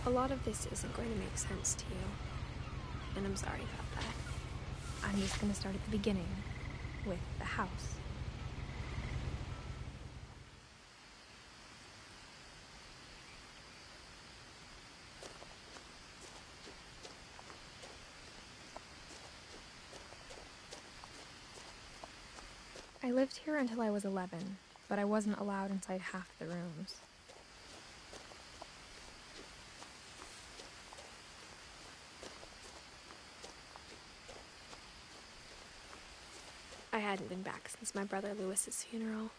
A lot of this isn't going to make sense to you, and I'm sorry about that. I'm just going to start at the beginning, with the house. I lived here until I was 11, but I wasn't allowed inside half the rooms. I hadn't been back since my brother Lewis's funeral.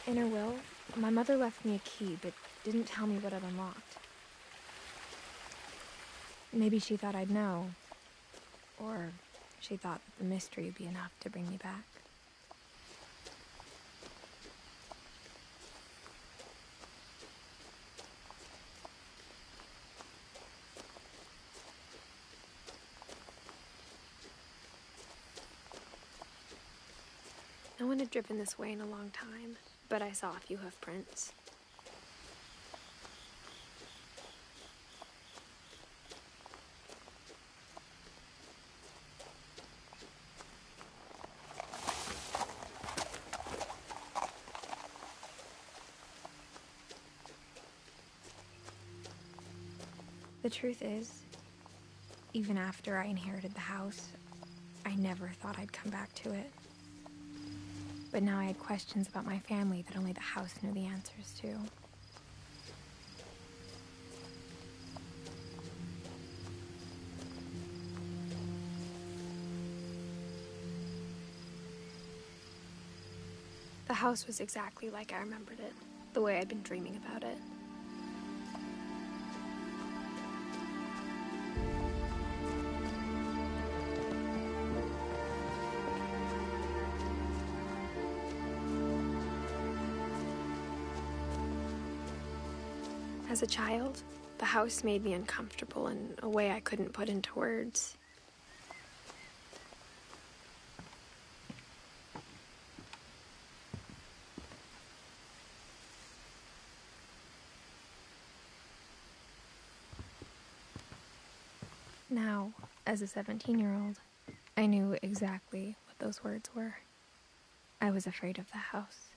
In her will, my mother left me a key, but didn't tell me what it unlocked. Maybe she thought I'd know. Or she thought that the mystery would be enough to bring me back. No one had driven this way in a long time, but I saw a few hoof prints. The truth is, even after I inherited the house, I never thought I'd come back to it. But now I had questions about my family that only the house knew the answers to. The house was exactly like I remembered it, the way I'd been dreaming about it. As a child, the house made me uncomfortable in a way I couldn't put into words. Now, as a 17-year-old, I knew exactly what those words were. I was afraid of the house.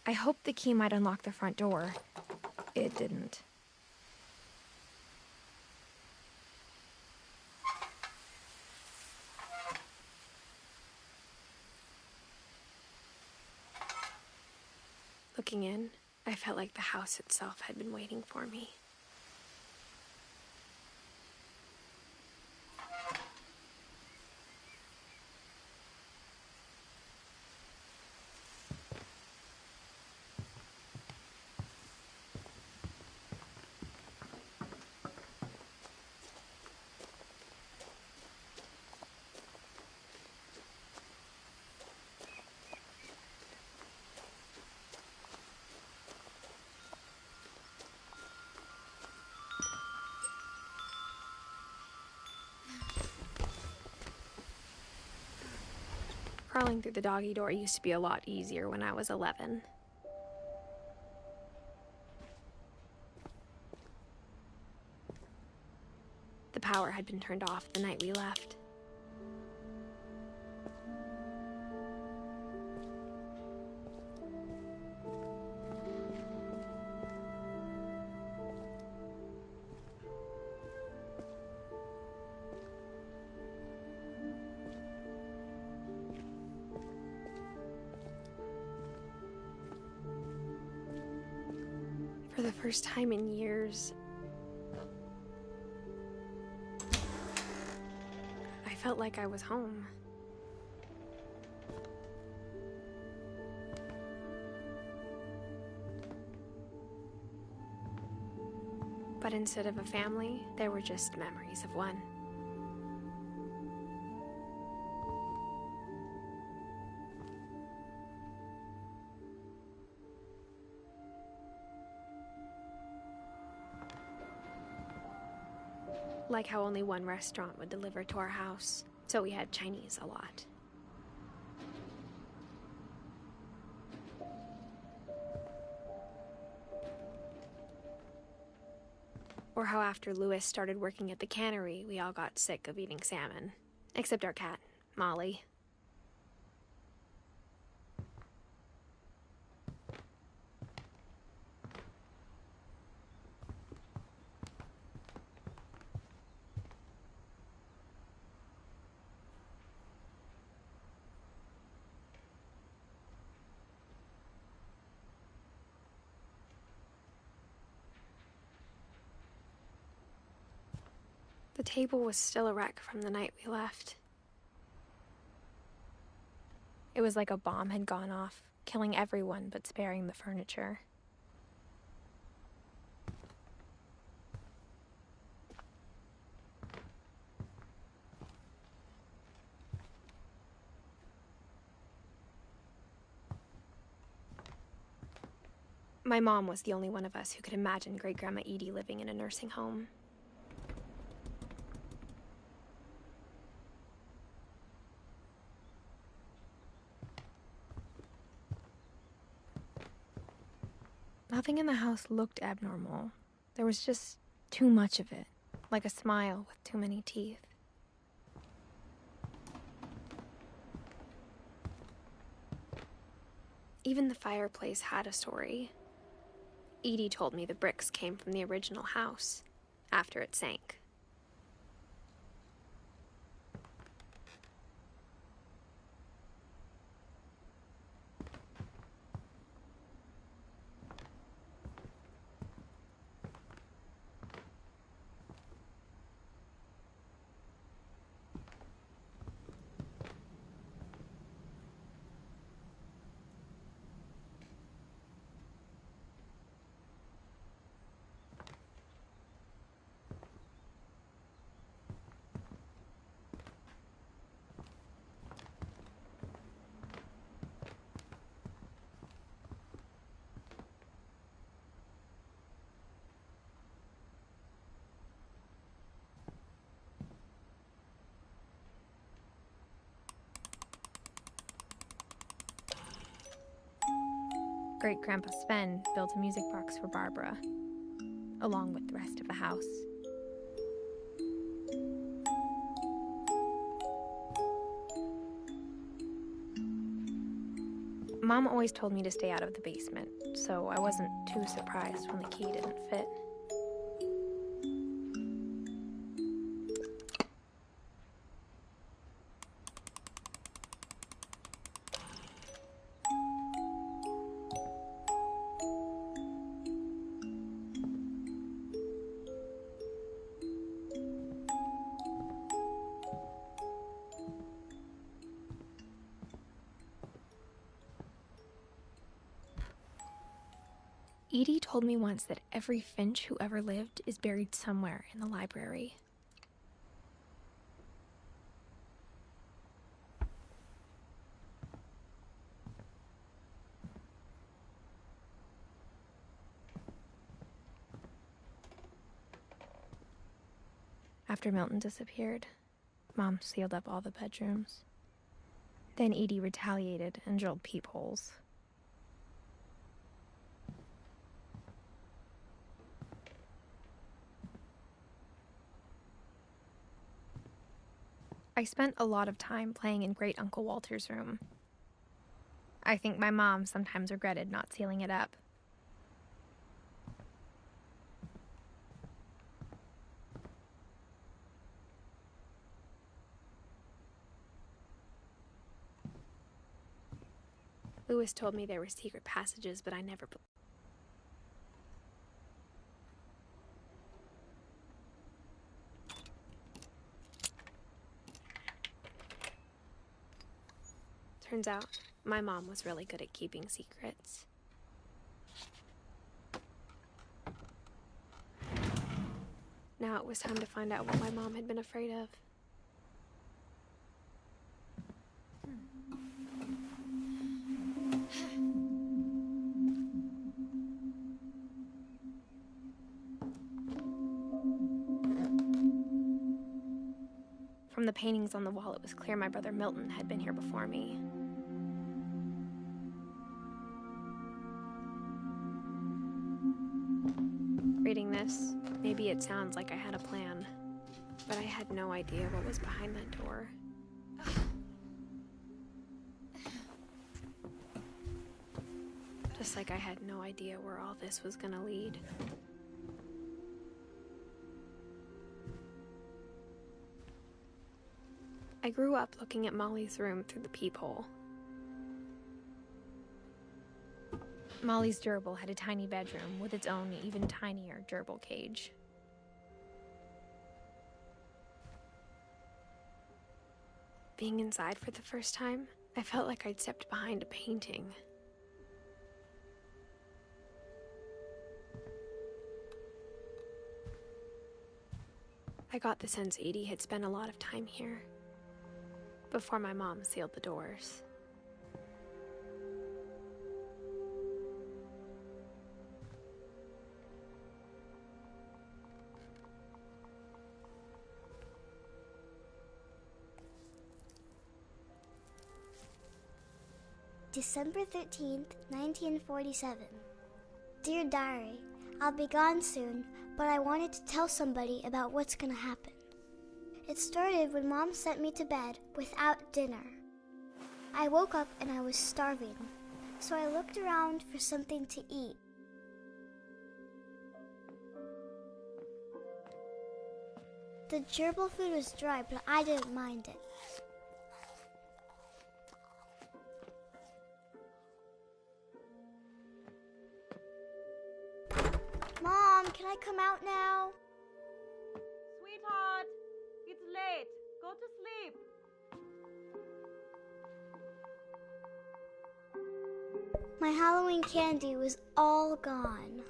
I hoped the key might unlock the front door. It didn't. Looking in, I felt like the house itself had been waiting for me. Crawling through the doggy door used to be a lot easier when I was 11. The power had been turned off the night we left. For the first time in years, I felt like I was home. But instead of a family, there were just memories of one. Like how only one restaurant would deliver to our house, so we had Chinese a lot. Or how after Louis started working at the cannery, we all got sick of eating salmon. Except our cat, Molly. The table was still a wreck from the night we left. It was like a bomb had gone off, killing everyone but sparing the furniture. My mom was the only one of us who could imagine Great-Grandma Edie living in a nursing home. Nothing in the house looked abnormal. There was just too much of it, like a smile with too many teeth. Even the fireplace had a story. Edie told me the bricks came from the original house, after it sank. Great-Grandpa Sven built a music box for Barbara, along with the rest of the house. Mom always told me to stay out of the basement, so I wasn't too surprised when the key didn't fit. Edie told me once that every Finch who ever lived is buried somewhere in the library. After Milton disappeared, Mom sealed up all the bedrooms. Then Edie retaliated and drilled peepholes. I spent a lot of time playing in Great Uncle Walter's room. I think my mom sometimes regretted not sealing it up. Louis told me there were secret passages, but I never believed. Turns out, my mom was really good at keeping secrets. Now it was time to find out what my mom had been afraid of. From the paintings on the wall, it was clear my brother Milton had been here before me. Reading this, maybe it sounds like I had a plan, but I had no idea what was behind that door. Just like I had no idea where all this was gonna lead. I grew up looking at Molly's room through the peephole. Molly's gerbil had a tiny bedroom with its own even tinier gerbil cage. Being inside for the first time, I felt like I'd stepped behind a painting. I got the sense Edie had spent a lot of time here, before my mom sealed the doors. December 13th, 1947. Dear Diary, I'll be gone soon, but I wanted to tell somebody about what's gonna happen. It started when Mom sent me to bed without dinner. I woke up and I was starving, so I looked around for something to eat. The gerbil food was dry, but I didn't mind it. Mom, can I come out now? Sweetheart, it's late. Go to sleep. My Halloween candy was all gone.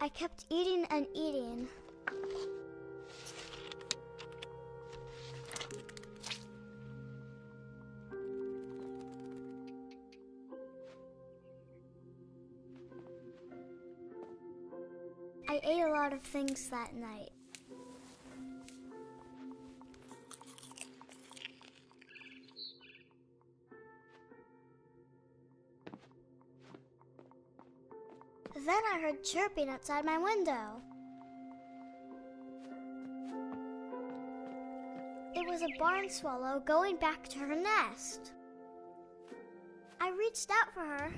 I kept eating and eating. I ate a lot of things that night. Then I heard chirping outside my window. It was a barn swallow going back to her nest. I reached out for her.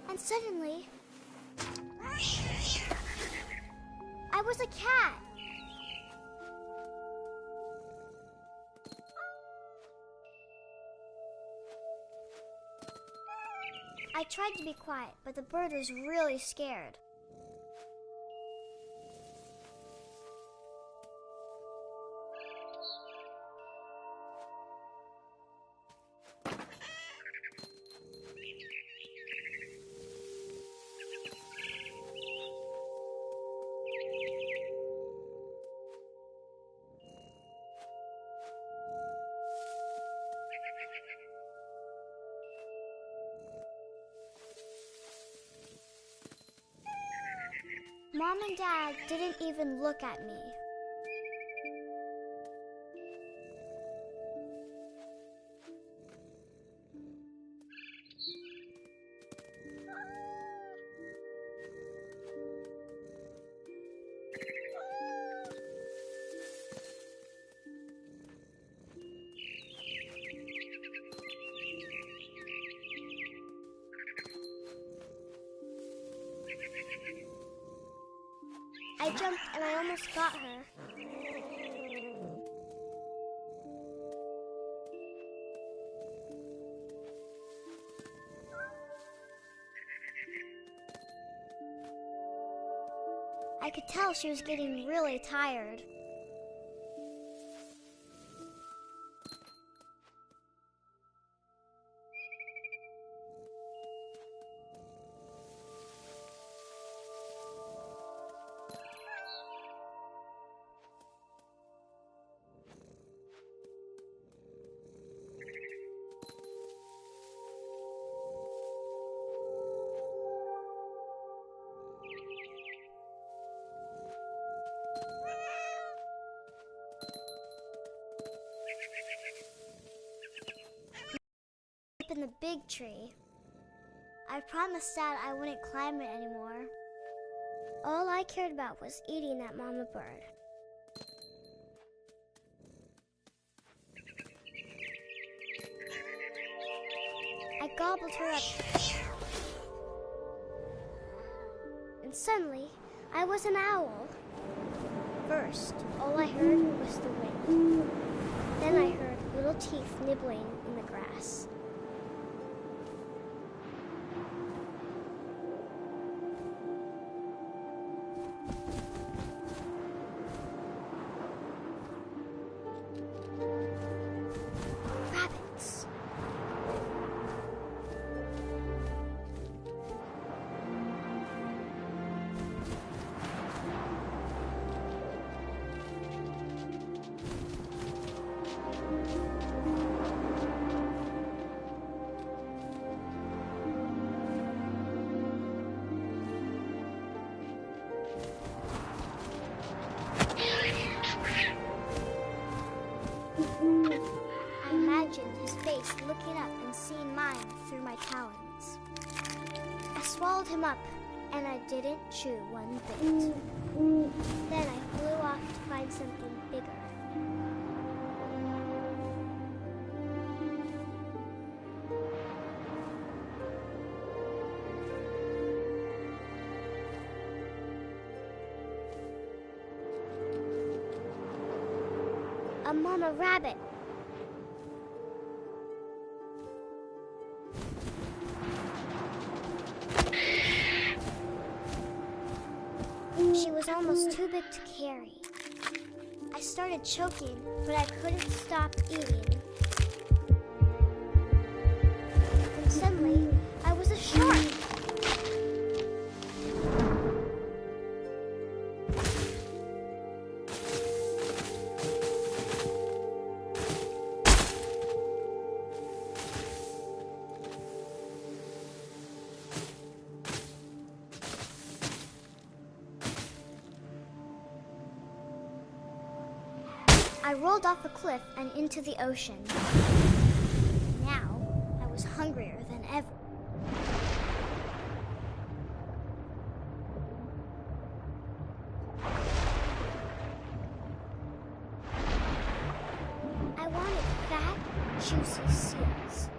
And suddenly, I was a cat. I tried to be quiet, but the bird was really scared. Mom and Dad didn't even look at me. I jumped and I almost got her. I could tell she was getting really tired. in the big tree. I promised Dad I wouldn't climb it anymore. All I cared about was eating that mama bird. I gobbled her up. And suddenly, I was an owl. First, all I heard was the wind. Then I heard little teeth nibbling in the grass. Rabbits. I imagined his face looking up and seeing mine through my talons. I swallowed him up, and I didn't chew one bit. Then I flew off to find something bigger. A mama rabbit. She was almost too big to carry. I started choking, but I couldn't stop eating. And suddenly, I was a shark. I rolled off a cliff and into the ocean. Now, I was hungrier than ever. I wanted fat, juicy seals.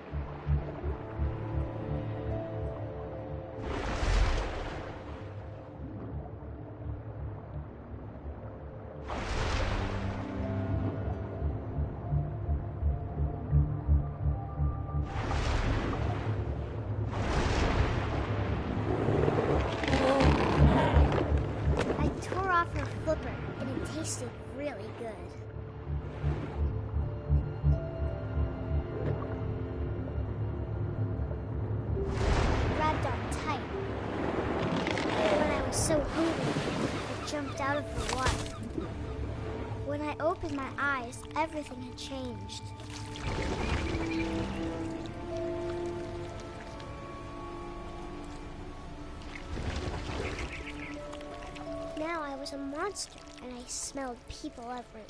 Her flipper, and it tasted really good. I grabbed on tight. When I was so hungry, I jumped out of the water. When I opened my eyes, everything had changed. Now I was a monster, and I smelled people everywhere.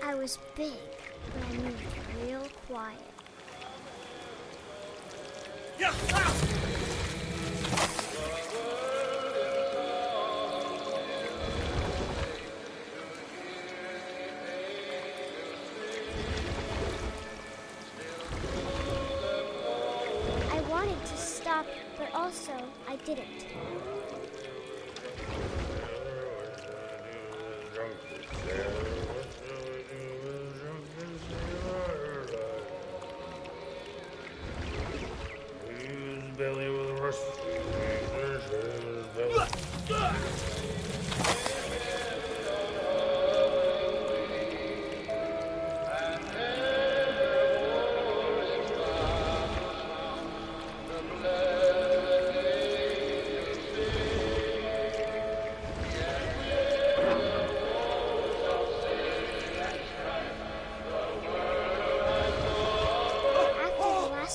I was big, but I moved real quiet. Yeah! I wanted to stop, but also I didn't. Belly with a rust.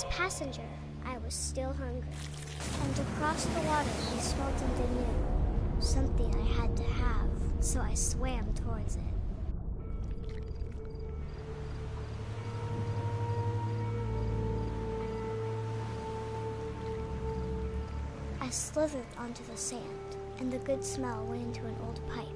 last passenger, I was still hungry. And across the water, I smelled something new. Something I had to have, so I swam towards it. I slithered onto the sand, and the good smell went into an old pipe.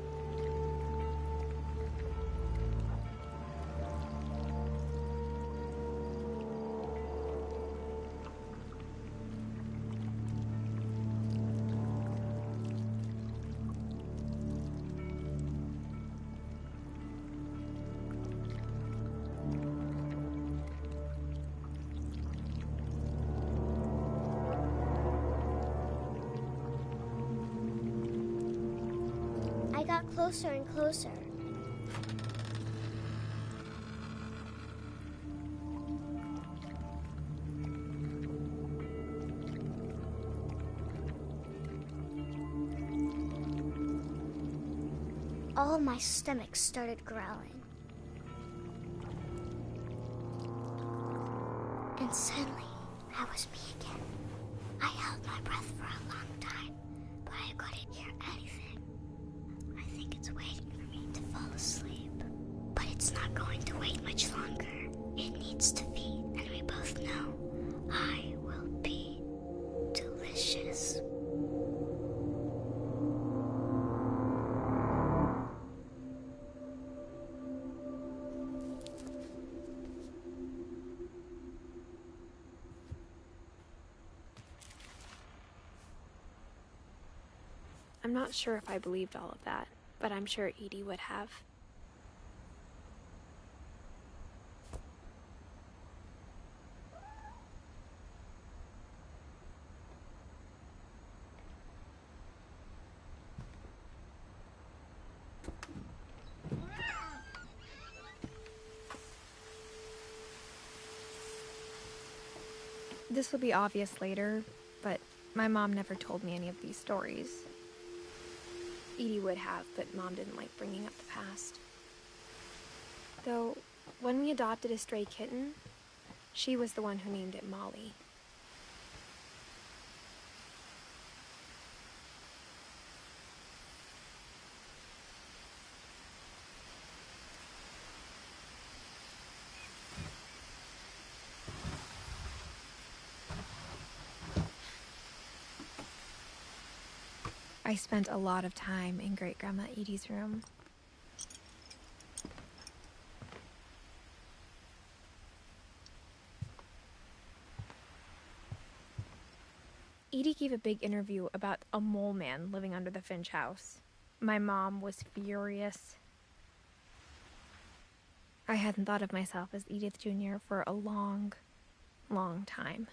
I got closer and closer. All my stomach started growling. And suddenly, I was me again. I held my breath for a long time, but I couldn't hear anything. I think it's waiting for me to fall asleep. But it's not going to wait much longer. It needs to feed, and we both know I will be delicious. I'm not sure if I believed all of that, but I'm sure Edie would have. This will be obvious later, but my mom never told me any of these stories. Edie would have, but Mom didn't like bringing up the past. Though, when we adopted a stray kitten, she was the one who named it Molly. I spent a lot of time in Great-Grandma Edie's room. Edie gave a big interview about a mole man living under the Finch house. My mom was furious. I hadn't thought of myself as Edith Jr. for a long, long time.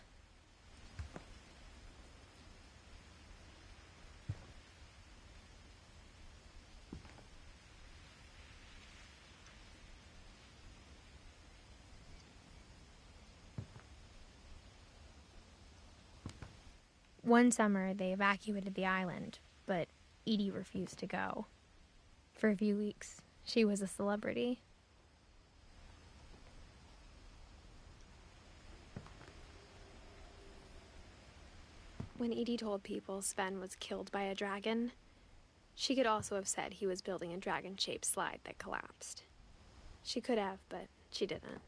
One summer, they evacuated the island, but Edie refused to go. For a few weeks, she was a celebrity. When Edie told people Sven was killed by a dragon, she could also have said he was building a dragon-shaped slide that collapsed. She could have, but she didn't.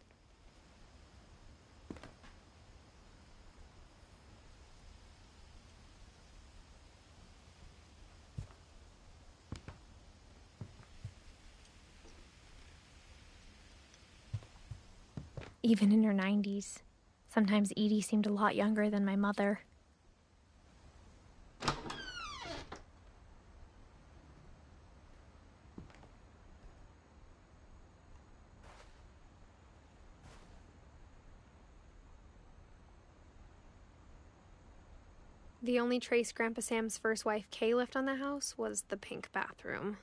Even in her 90s, sometimes Edie seemed a lot younger than my mother. The only trace Grandpa Sam's first wife, Kay, left on the house was the pink bathroom.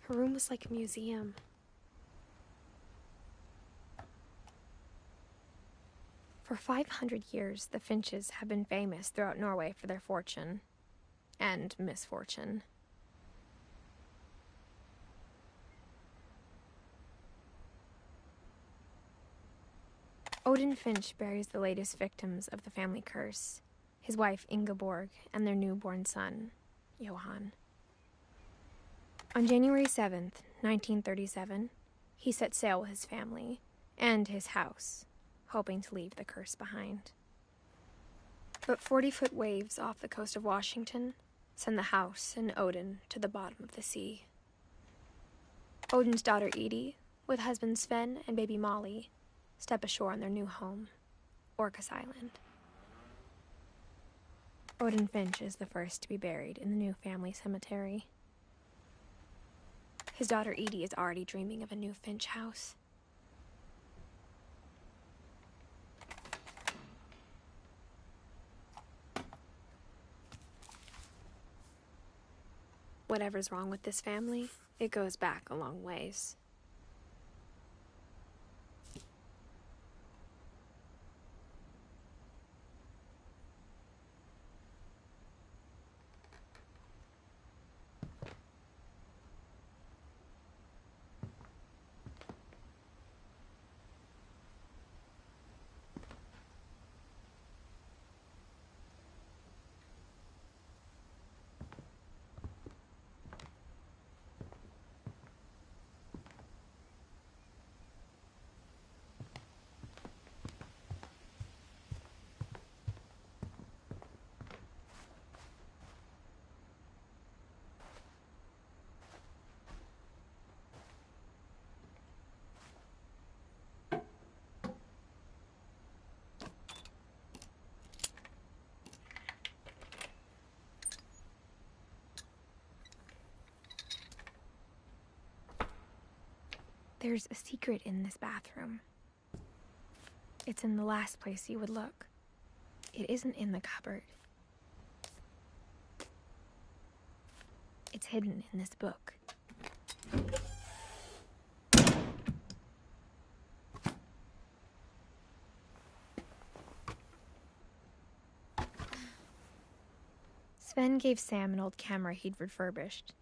Her room was like a museum. For 500 years, the Finches have been famous throughout Norway for their fortune and misfortune. Odin Finch buries the latest victims of the family curse, his wife Ingeborg and their newborn son, Johann. On January 7th, 1937, he set sail with his family and his house, hoping to leave the curse behind. But 40-foot waves off the coast of Washington send the house and Odin to the bottom of the sea. Odin's daughter Edie, with husband Sven and baby Molly, step ashore on their new home, Orcas Island. Odin Finch is the first to be buried in the new family cemetery. His daughter Edie is already dreaming of a new Finch house. Whatever's wrong with this family, it goes back a long ways. There's a secret in this bathroom. It's in the last place you would look. It isn't in the cupboard. It's hidden in this book. Sven gave Sam an old camera he'd refurbished.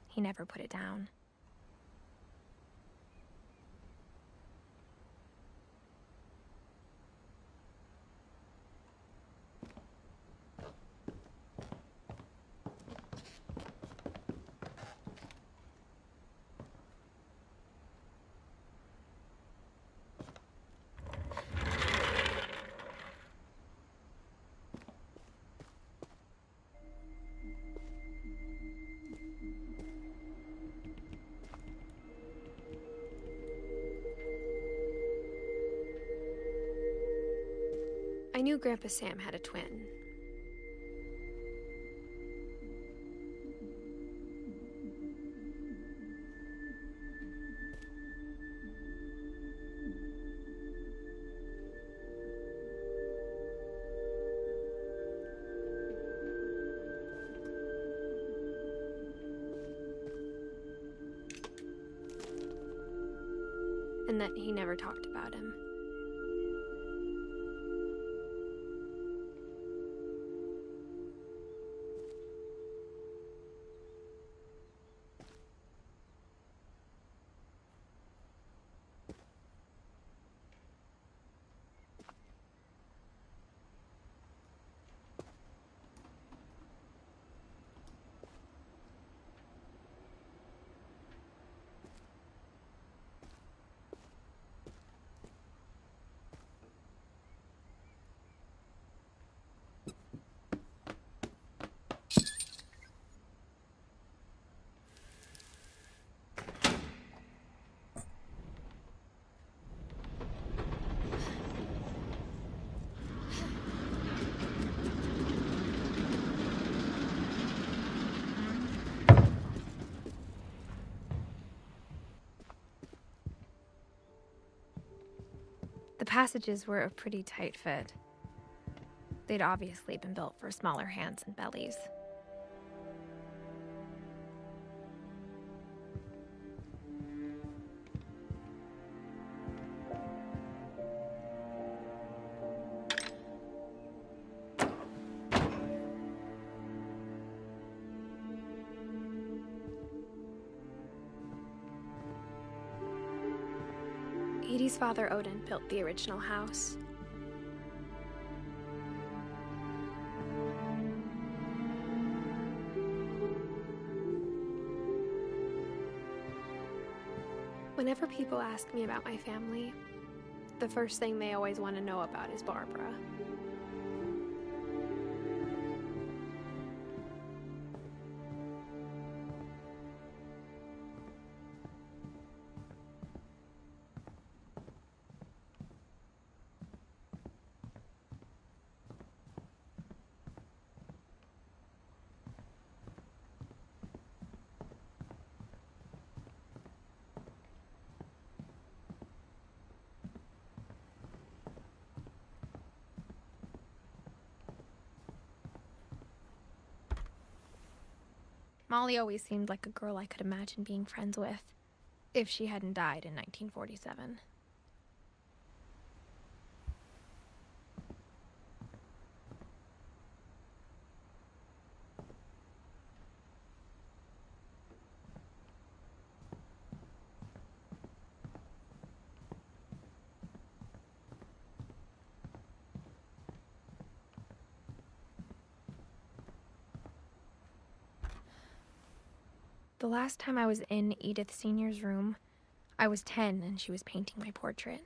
He never put it down. I knew Grandpa Sam had a twin. And that he never talked about him. The passages were a pretty tight fit. They'd obviously been built for smaller hands and bellies. Edie's father, Odin, built the original house. Whenever people ask me about my family, the first thing they always want to know about is Barbara. Molly always seemed like a girl I could imagine being friends with, if she hadn't died in 1947. The last time I was in Edith Sr.'s room, I was 10 and she was painting my portrait.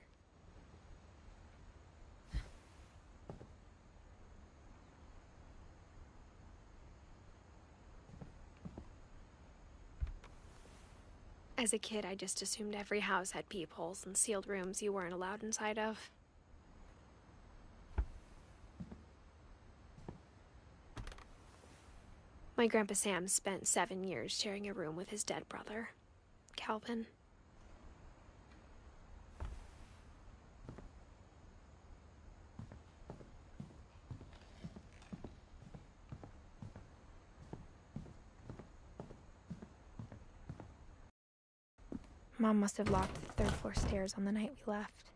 As a kid, I just assumed every house had peepholes and sealed rooms you weren't allowed inside of. My Grandpa Sam spent 7 years sharing a room with his dead brother, Calvin. Mom must have locked the third floor stairs on the night we left.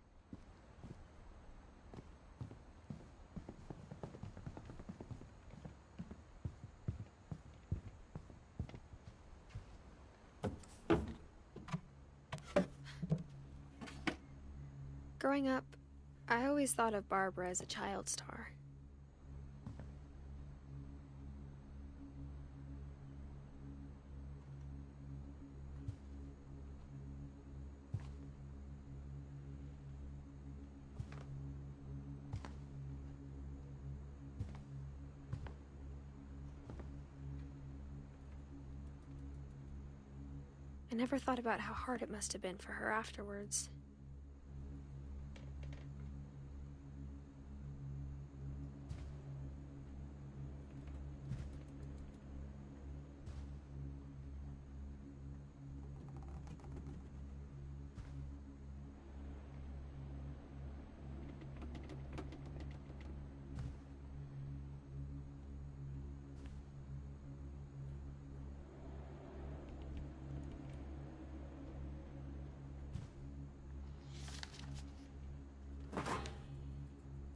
Growing up, I always thought of Barbara as a child star. I never thought about how hard it must have been for her afterwards.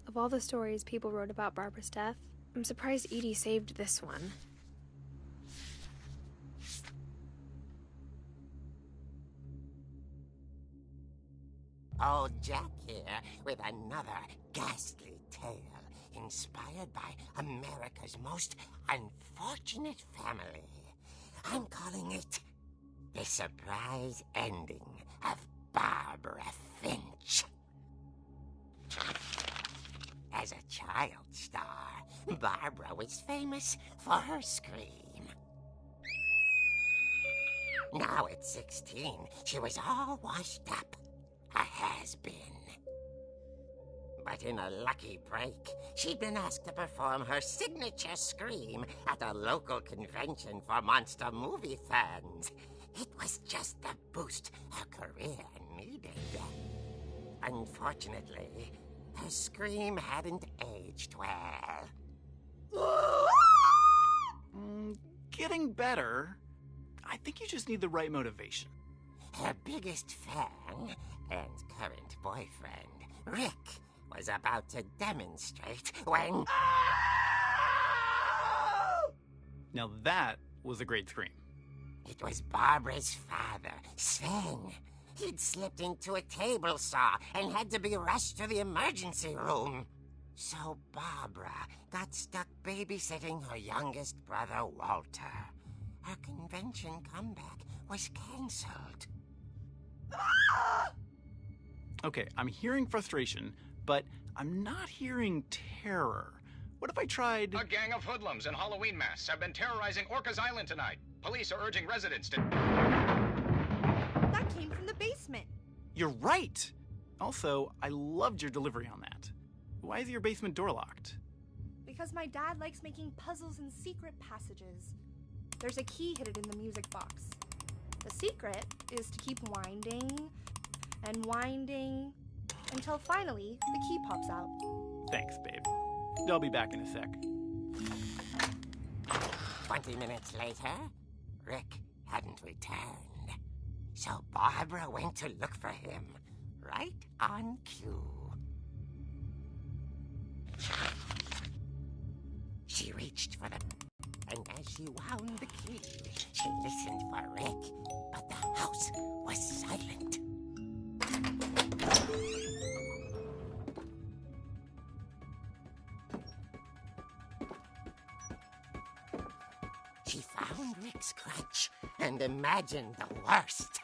Of all the stories people wrote about Barbara's death, I'm surprised Edie saved this one. Old Jack here with another ghastly tale inspired by America's most unfortunate family. I'm calling it The Surprise Ending of Barbara Finch. As a child star, Barbara was famous for her scream. Now at 16, she was all washed up. A has-been. But in a lucky break, she'd been asked to perform her signature scream at a local convention for monster movie fans. It was just the boost her career needed. Unfortunately, her scream hadn't aged well. Getting better. I think you just need the right motivation. Her biggest fan and current boyfriend, Rick, was about to demonstrate when... Now that was a great scream. It was Barbara's father, Sven. He'd slipped into a table saw and had to be rushed to the emergency room. So Barbara got stuck babysitting her youngest brother, Walter. Her convention comeback was cancelled. Okay, I'm hearing frustration, but I'm not hearing terror. What if I tried... A gang of hoodlums in Halloween masks have been terrorizing Orcas Island tonight. Police are urging residents to... That came from the basement. You're right! Also, I loved your delivery on that. Why is your basement door locked? Because my dad likes making puzzles and secret passages. There's a key hidden in the music box. The secret is to keep winding and winding until finally the key pops out. Thanks, babe. I'll be back in a sec. 20 minutes later, Rick hadn't returned. So Barbara went to look for him, right on cue. She reached for the... And as she wound the key, she listened for Rick, but the house was silent. She found Rick's crutch and imagined the worst.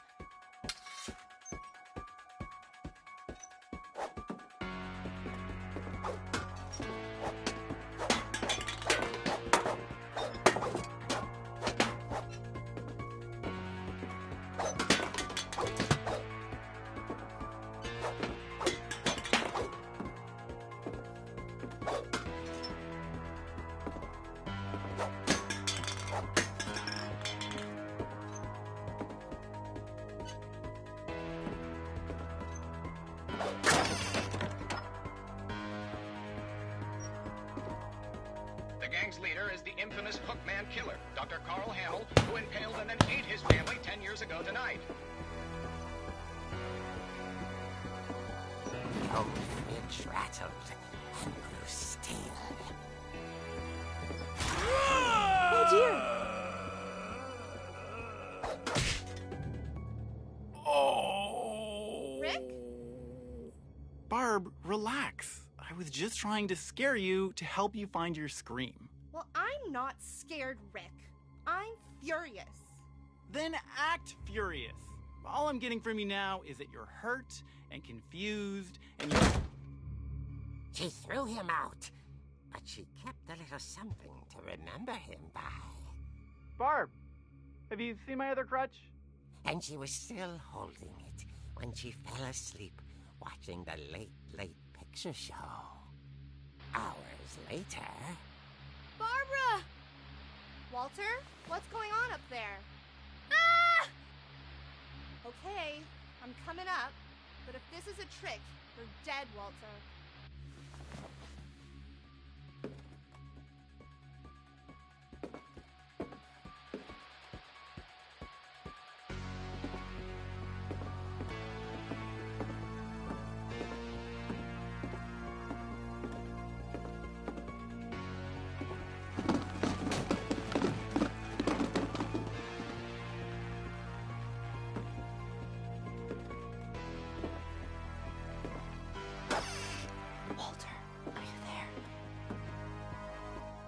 The gang's leader is the infamous Hookman killer, Dr. Carl Hamill, who impaled and then ate his family 10 years ago tonight. The old fridge rattled and grew still. Oh dear! Oh! Rick? Barb, relax. I was just trying to scare you to help you find your scream. Well, I'm not scared, Rick. I'm furious. Then act furious. All I'm getting from you now is that you're hurt and confused and you're... She threw him out, but she kept a little something to remember him by. Barb, have you seen my other crutch? And she was still holding it when she fell asleep watching the late picture show. Hours later... Barbara! Walter, what's going on up there? Ah! Okay, I'm coming up, but if this is a trick, you're dead, Walter.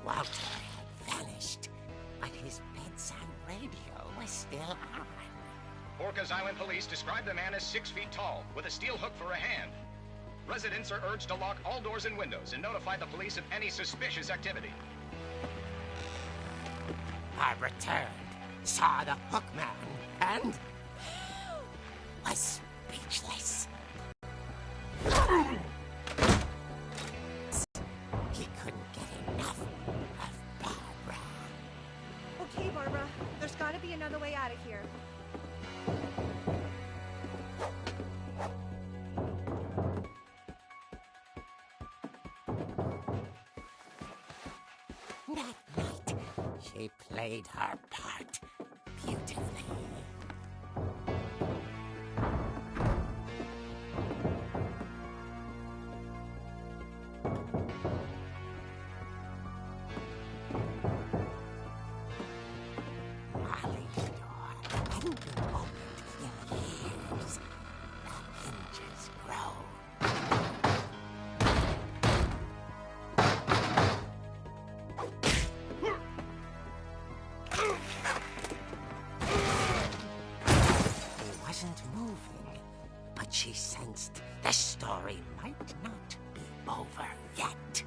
Walter had vanished, but his bedside radio was still on. Orcas Island police describe the man as 6 feet tall, with a steel hook for a hand. Residents are urged to lock all doors and windows and notify the police of any suspicious activity. Barbara turned, saw the hookman, and was speechless. He couldn't get enough of Barbara. Okay, Barbara, there's gotta be another way out of here. That night, she played her part beautifully. Molly's door hadn't been opened in years. she sensed the story might not be over yet.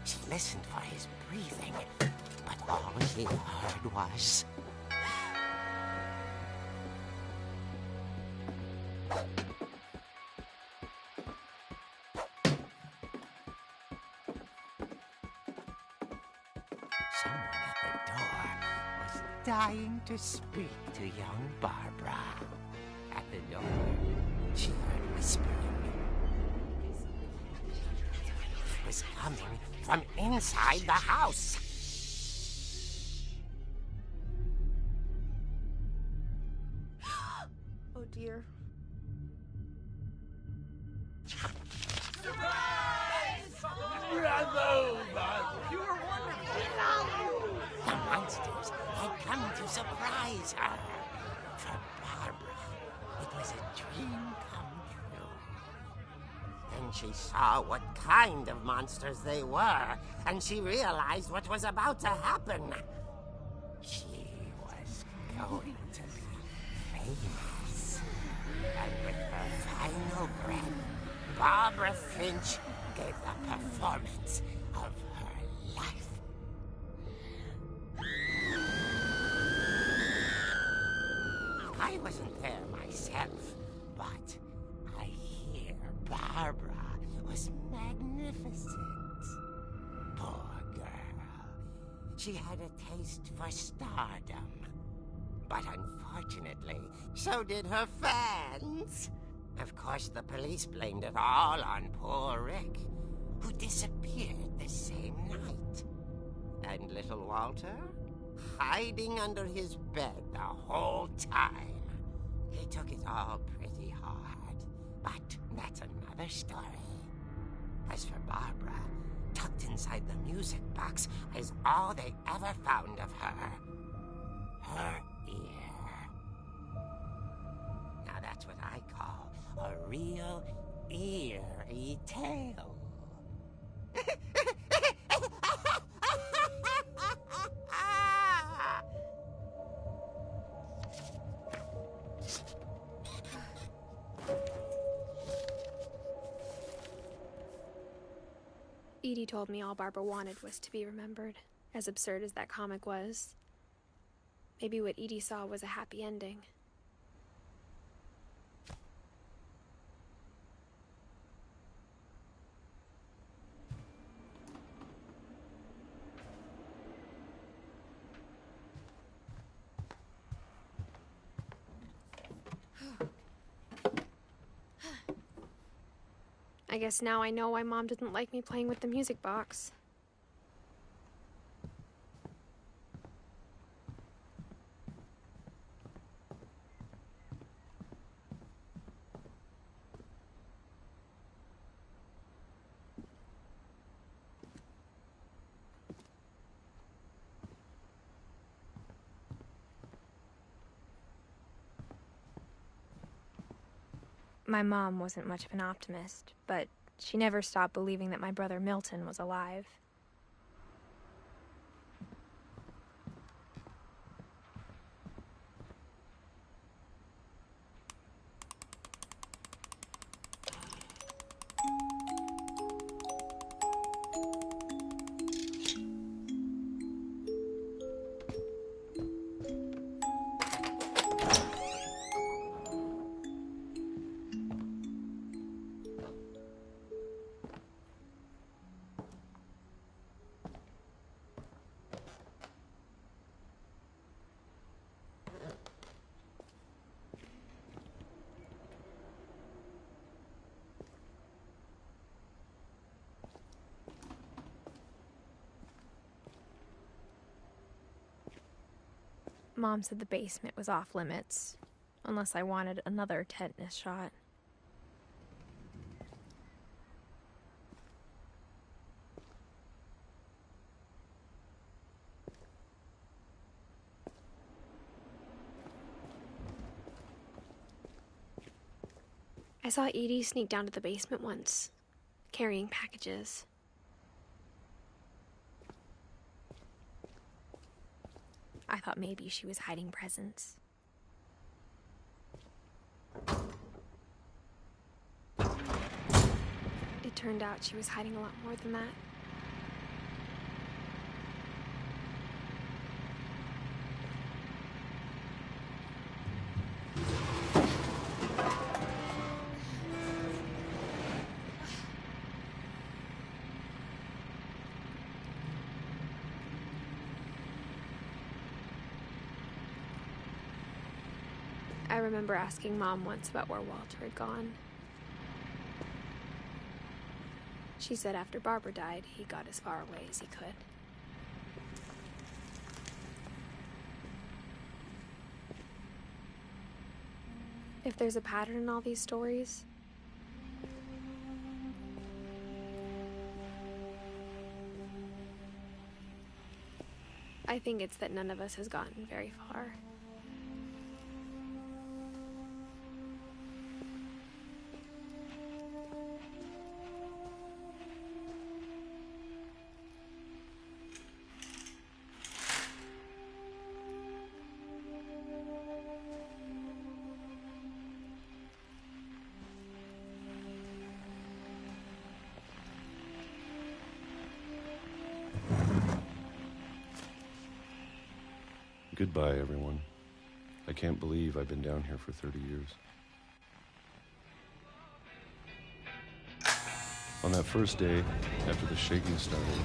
She listened for his breathing, but all she heard was... someone at the door was dying to speak to young Barbara. At the door, she heard whispering. It was coming from inside the house. Oh dear. Bravo, Barbara! You were wonderful! The monsters had come to surprise her. For Barbara, it was a dream come true. Then she saw what kind of monsters they were, and she realized what was about to happen. She was going to be famous. And with her final breath, Barbara Finch gave the performance of her life. I wasn't there myself, but I hear Barbara was magnificent. Poor girl. She had a taste for stardom. But unfortunately, so did her fans. Of course, the police blamed it all on poor Rick, who disappeared the same night. And little Walter? Hiding under his bed the whole time. He took it all pretty hard, but that's another story. As for Barbara, tucked inside the music box is all they ever found of her. Her ear. Now that's what I call a real eerie tale. Edie told me all Barbara wanted was to be remembered, as absurd as that comic was. Maybe what Edie saw was a happy ending. I guess now I know why Mom didn't like me playing with the music box. My mom wasn't much of an optimist, but she never stopped believing that my brother Milton was alive. Mom said the basement was off limits, unless I wanted another tetanus shot. I saw Edie sneak down to the basement once, carrying packages. I thought maybe she was hiding presents. It turned out she was hiding a lot more than that. I remember asking Mom once about where Walter had gone. She said after Barbara died, he got as far away as he could. If there's a pattern in all these stories, I think it's that none of us has gotten very far. Goodbye, everyone. I can't believe I've been down here for 30 years. On that first day, after the shaking started,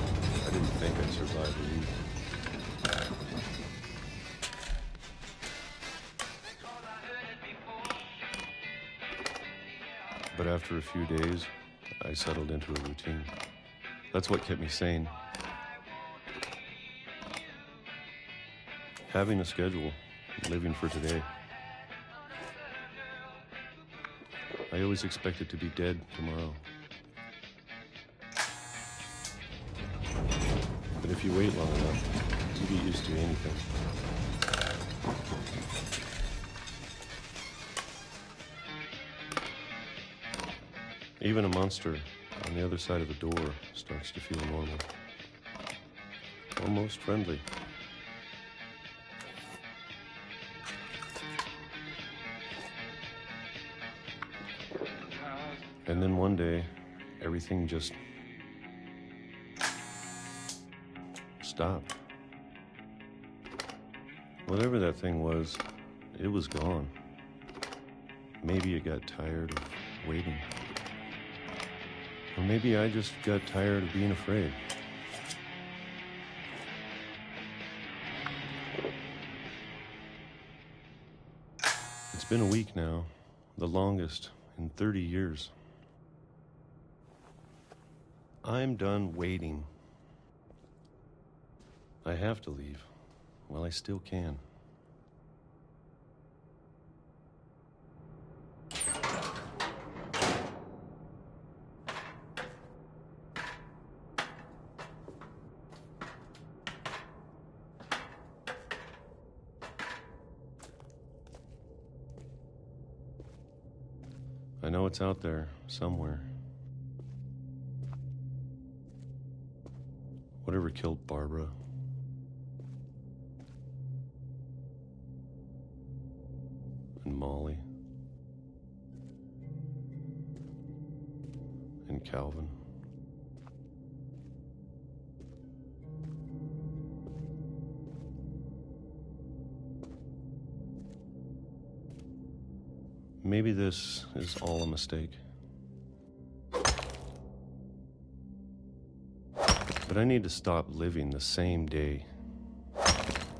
I didn't think I'd survive a week. But after a few days, I settled into a routine. That's what kept me sane. Having a schedule, living for today. I always expected to be dead tomorrow. But if you wait long enough, you get used to anything. Even a monster on the other side of the door starts to feel normal. Almost friendly. And then one day, everything just stopped. Whatever that thing was, it was gone. Maybe it got tired of waiting. Or maybe I just got tired of being afraid. It's been a week now, the longest in 30 years. I'm done waiting. I have to leave. Well, I still can. I know it's out there, somewhere. Whatever killed Barbara. And Molly. And Calvin. Maybe this is all a mistake. But I need to stop living the same day,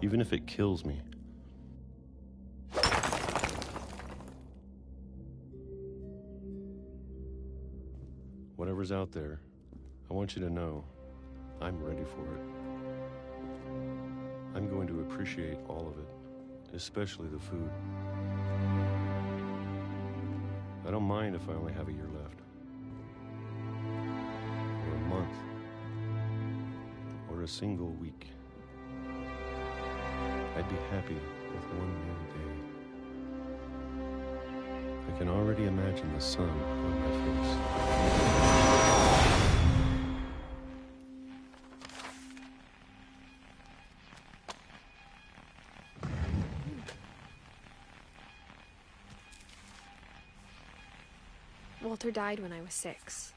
even if it kills me. Whatever's out there, I want you to know I'm ready for it. I'm going to appreciate all of it, especially the food. I don't mind if I only have a year left, or a month, or a single week. I'd be happy with one new day. I can already imagine the sun on my face. Walter died when I was 6.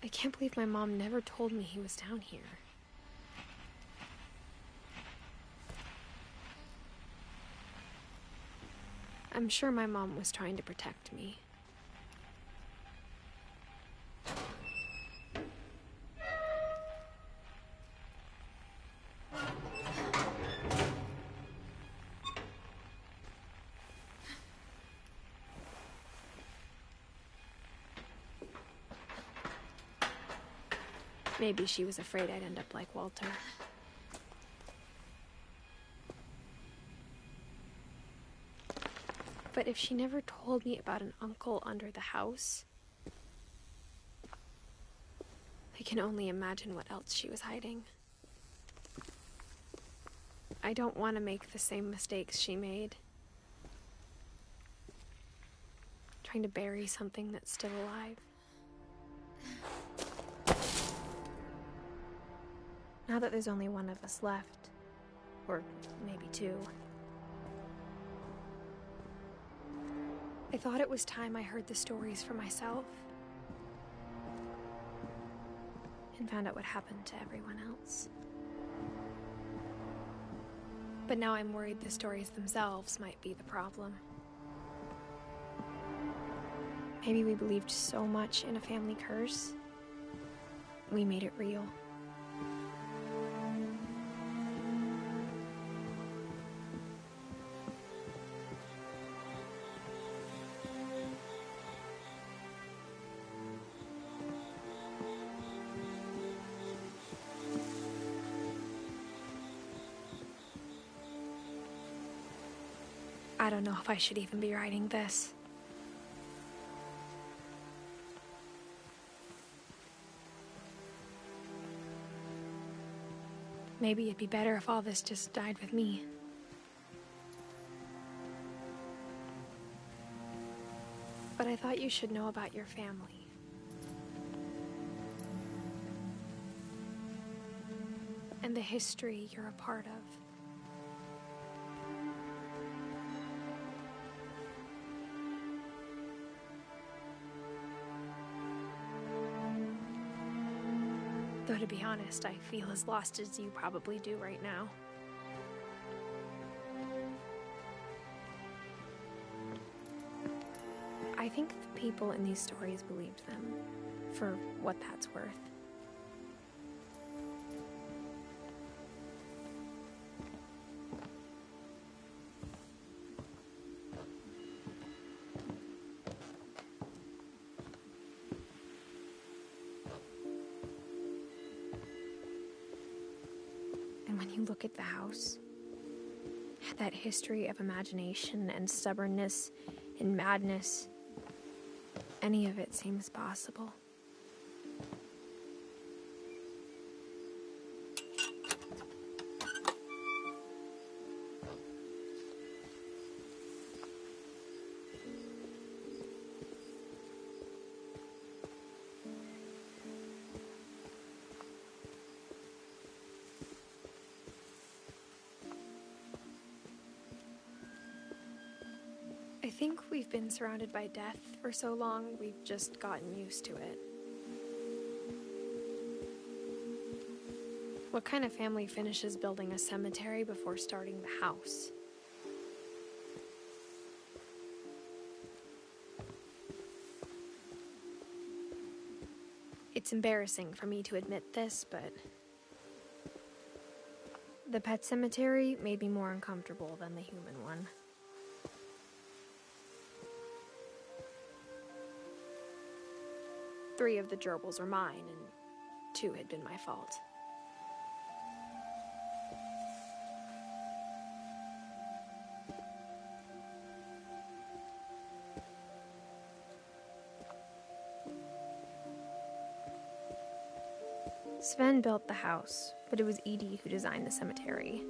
I can't believe my mom never told me he was down here. I'm sure my mom was trying to protect me. Maybe she was afraid I'd end up like Walter. But if she never told me about an uncle under the house, I can only imagine what else she was hiding. I don't want to make the same mistakes she made. Trying to bury something that's still alive. Now that there's only one of us left, or maybe 2, I thought it was time I heard the stories for myself and found out what happened to everyone else. But now I'm worried the stories themselves might be the problem. Maybe we believed so much in a family curse, we made it real. I don't know if I should even be writing this. Maybe it'd be better if all this just died with me. But I thought you should know about your family. And the history you're a part of. Though to be honest, I feel as lost as you probably do right now. I think the people in these stories believed them, for what that's worth. And when you look at the house, that history of imagination and stubbornness and madness, any of it seems possible. I think we've been surrounded by death for so long, we've just gotten used to it. What kind of family finishes building a cemetery before starting the house? It's embarrassing for me to admit this, but the pet cemetery made me more uncomfortable than the human one. Three of the gerbils were mine, and 2 had been my fault. Sven built the house, but it was Edie who designed the cemetery.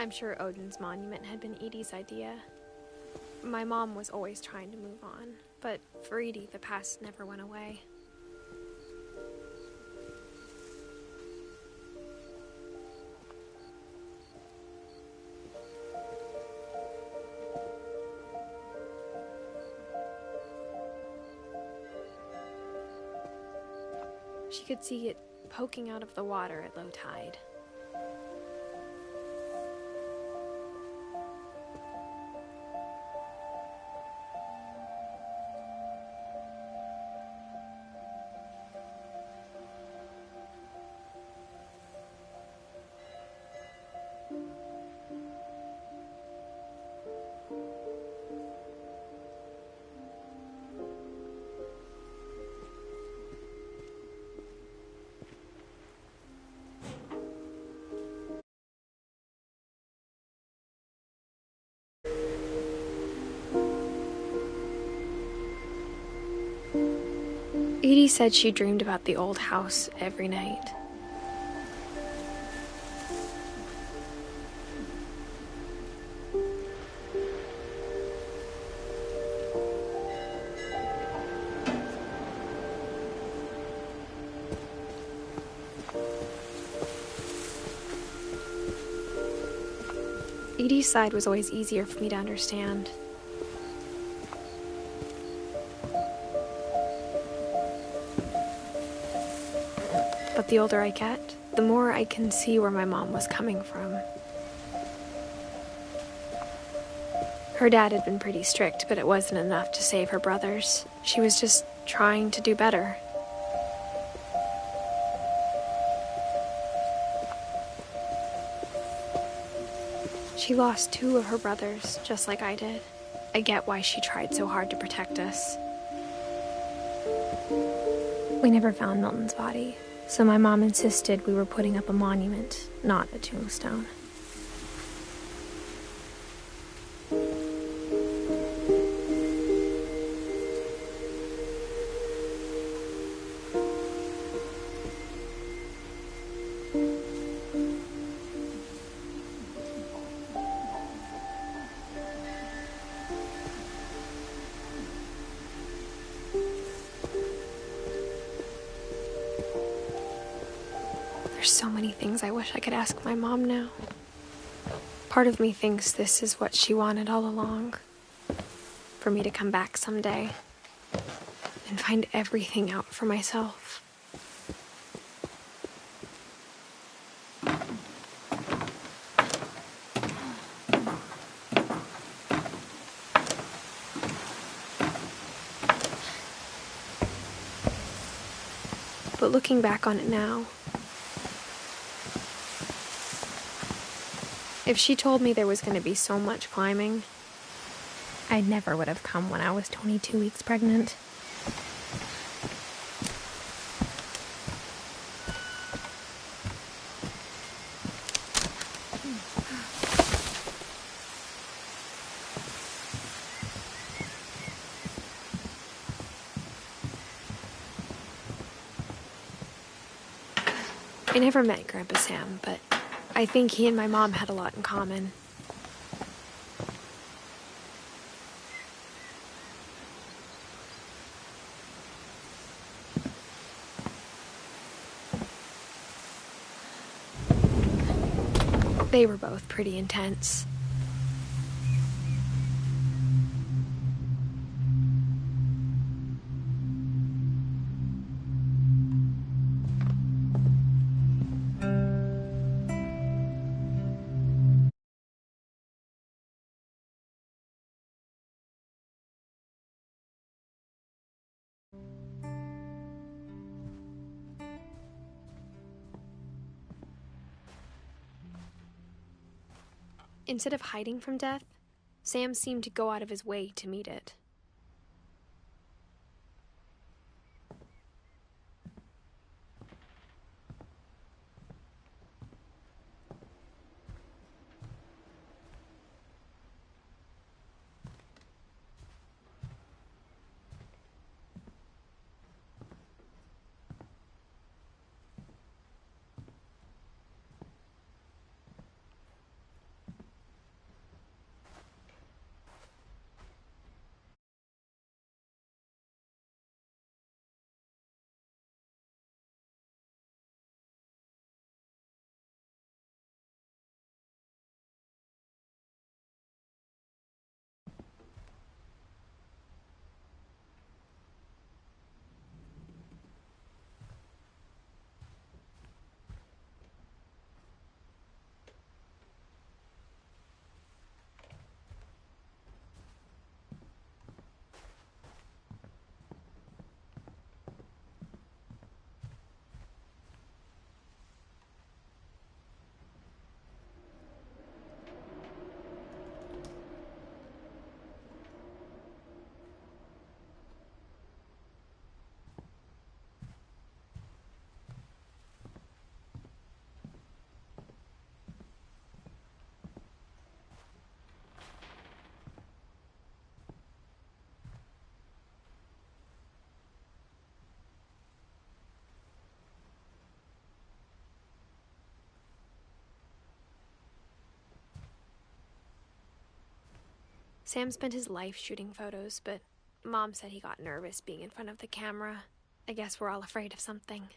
I'm sure Odin's monument had been Edie's idea. My mom was always trying to move on, but for Edie, the past never went away. She could see it poking out of the water at low tide. Edie said she dreamed about the old house every night. Edie's side was always easier for me to understand. But the older I get, the more I can see where my mom was coming from. Her dad had been pretty strict, but it wasn't enough to save her brothers. She was just trying to do better. She lost 2 of her brothers, just like I did. I get why she tried so hard to protect us. We never found Milton's body, so my mom insisted we were putting up a monument, not a tombstone. There's so many things I wish I could ask my mom now. Part of me thinks this is what she wanted all along. For me to come back someday and find everything out for myself. But looking back on it now, if she told me there was going to be so much climbing, I never would have come when I was 22 weeks pregnant. I never met Grandpa Sam, but I think he and my mom had a lot in common. They were both pretty intense. Instead of hiding from death, Sam seemed to go out of his way to meet it. Sam spent his life shooting photos, but Mom said he got nervous being in front of the camera. I guess we're all afraid of something.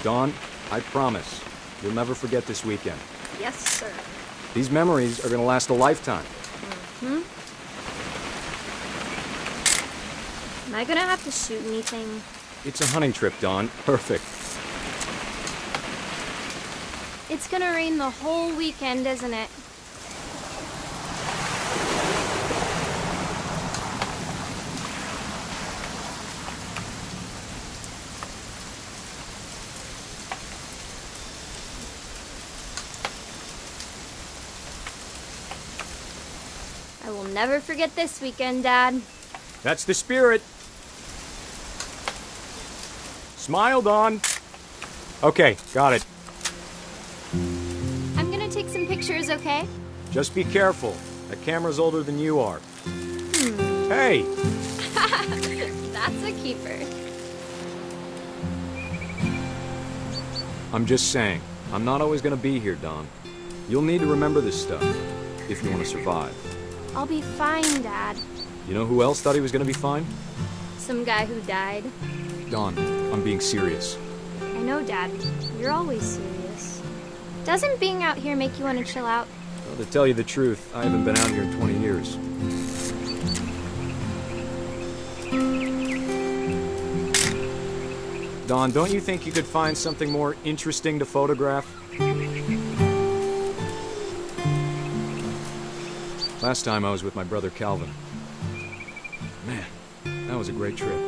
Dawn, I promise, you'll never forget this weekend. Yes, sir. These memories are gonna last a lifetime. Am I gonna have to shoot anything? It's a hunting trip, Dawn. Perfect. It's gonna rain the whole weekend, isn't it? I will never forget this weekend, Dad. That's the spirit. Smile, Dawn. Okay, got it. I'm gonna take some pictures, okay? Just be careful. That camera's older than you are. Hey! That's a keeper. I'm just saying, I'm not always gonna be here, Dawn. You'll need to remember this stuff, if you want to survive. I'll be fine, Dad. You know who else thought he was gonna be fine? Some guy who died. Dawn, I'm being serious. I know, Dad. You're always serious. Doesn't being out here make you want to chill out? Well, to tell you the truth, I haven't been out here in 20 years. Dawn, don't you think you could find something more interesting to photograph? Last time I was with my brother Calvin. Man, that was a great trip.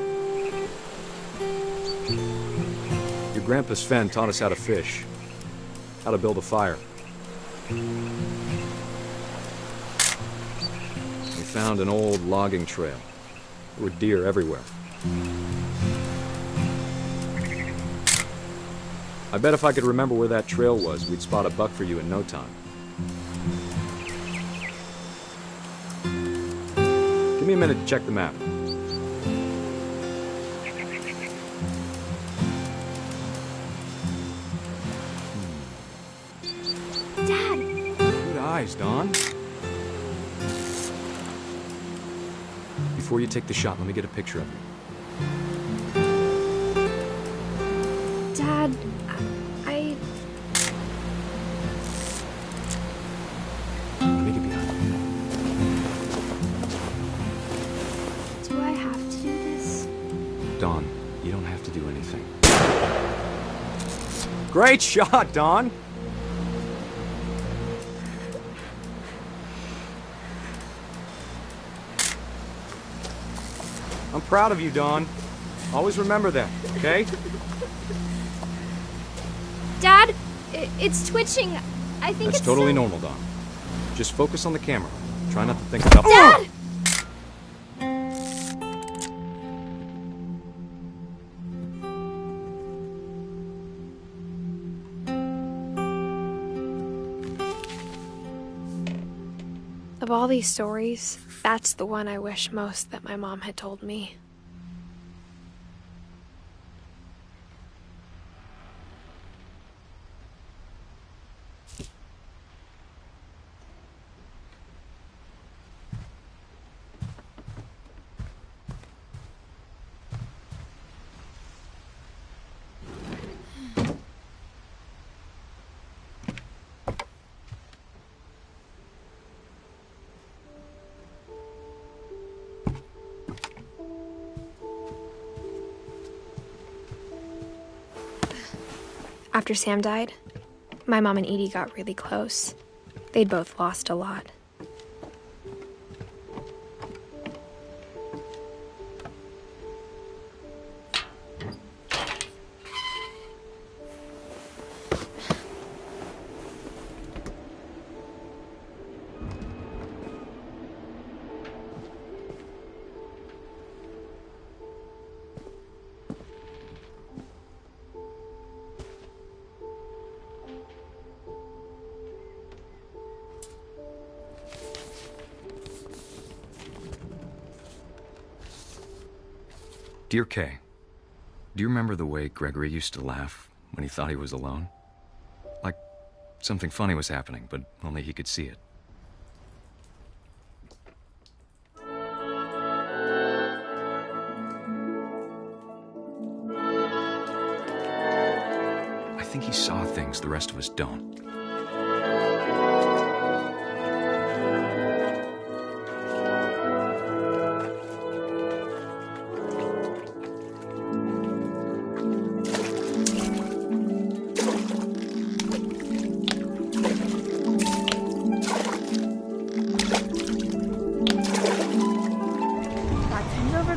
Your grandpa Sven taught us how to fish, how to build a fire. We found an old logging trail. There were deer everywhere. I bet if I could remember where that trail was, we'd spot a buck for you in no time. Give me a minute to check the map. Dad! Good eyes, Dawn. Before you take the shot, let me get a picture of you. Dad, Let me get behind you. do I have to do this? Dawn, you don't have to do anything. Great shot, Dawn! I'm proud of you, Dawn. Always remember that, okay? Dad, it's twitching. I think That's it's totally so... normal, Dawn. Just focus on the camera. Try not to think about... Dad! Of all these stories, that's the one I wish most that my mom had told me. After Sam died, my mom and Edie got really close. They'd both lost a lot. Dear Kay, do you remember the way Gregory used to laugh when he thought he was alone? Like something funny was happening, but only he could see it. I think he saw things the rest of us don't.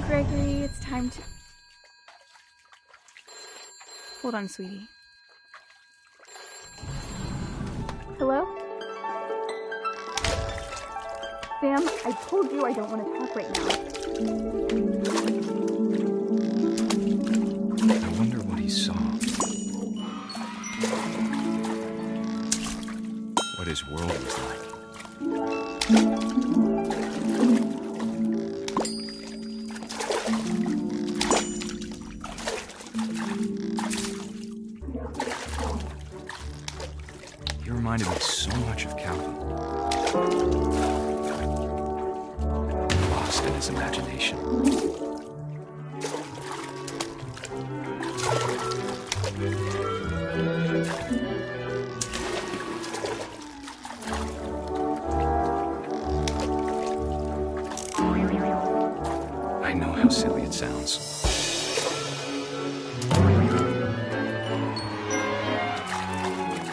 Gregory, it's time to... Hold on, sweetie. Hello? Sam, I told you I don't want to talk right now. I wonder what he saw. What his world was like. He reminded me so much of Calvin. Lost in his imagination. I know how silly it sounds.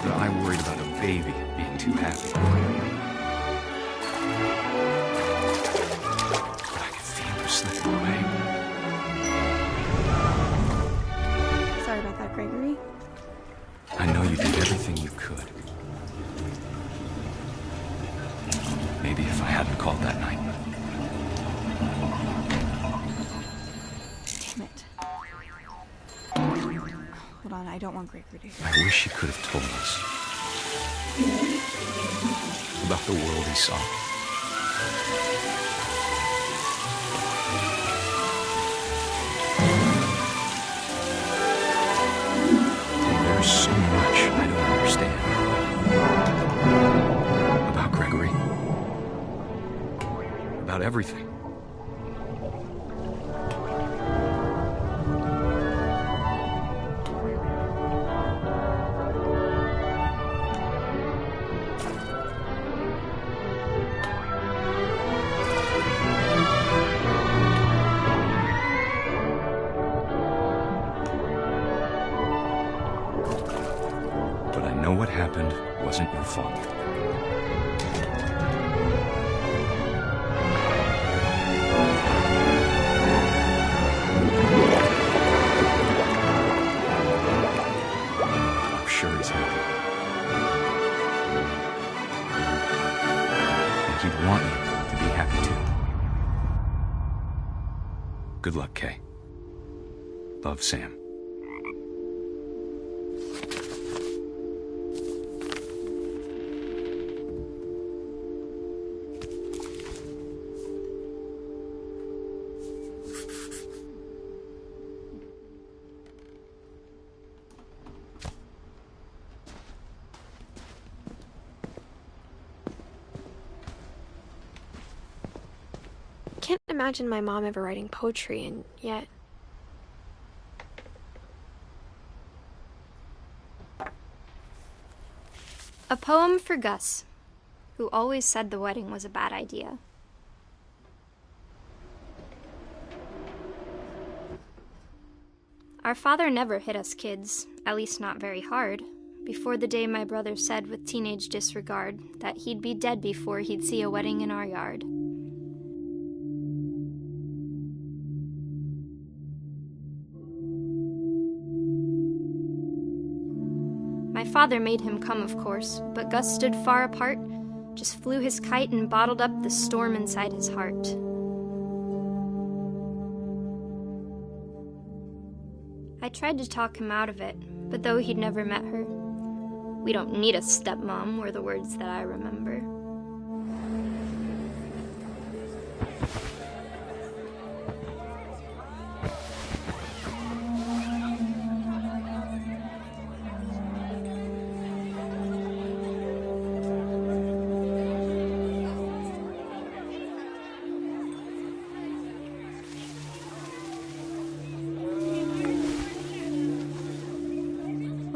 But I worried about a baby being too happy. But I could feel her slipping away. Sorry about that, Gregory. I know you did everything you could. Maybe if I hadn't called that night. Damn it. Hold on, I don't want Gregory to hear. I wish he could have told us about the world he saw. And there's so much I don't understand about Gregory, about everything. But I know what happened wasn't your fault. I'm sure he's happy. And he'd want you to be happy too. Good luck, Kay. Love, Sam. Can't imagine my mom ever writing poetry, and yet... A poem for Gus, who always said the wedding was a bad idea. Our father never hit us kids, at least not very hard, before the day my brother said with teenage disregard that he'd be dead before he'd see a wedding in our yard. My father made him come, of course, but Gus stood far apart, just flew his kite and bottled up the storm inside his heart. I tried to talk him out of it, but though he'd never met her, "We don't need a stepmom," were the words that I remember.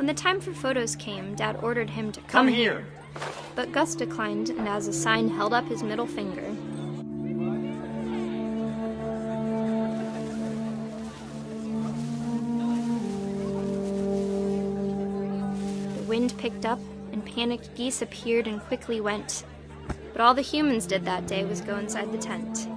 When the time for photos came, Dad ordered him to come here. But Gus declined, and as a sign held up his middle finger. The wind picked up, and panicked geese appeared and quickly went. But all the humans did that day was go inside the tent.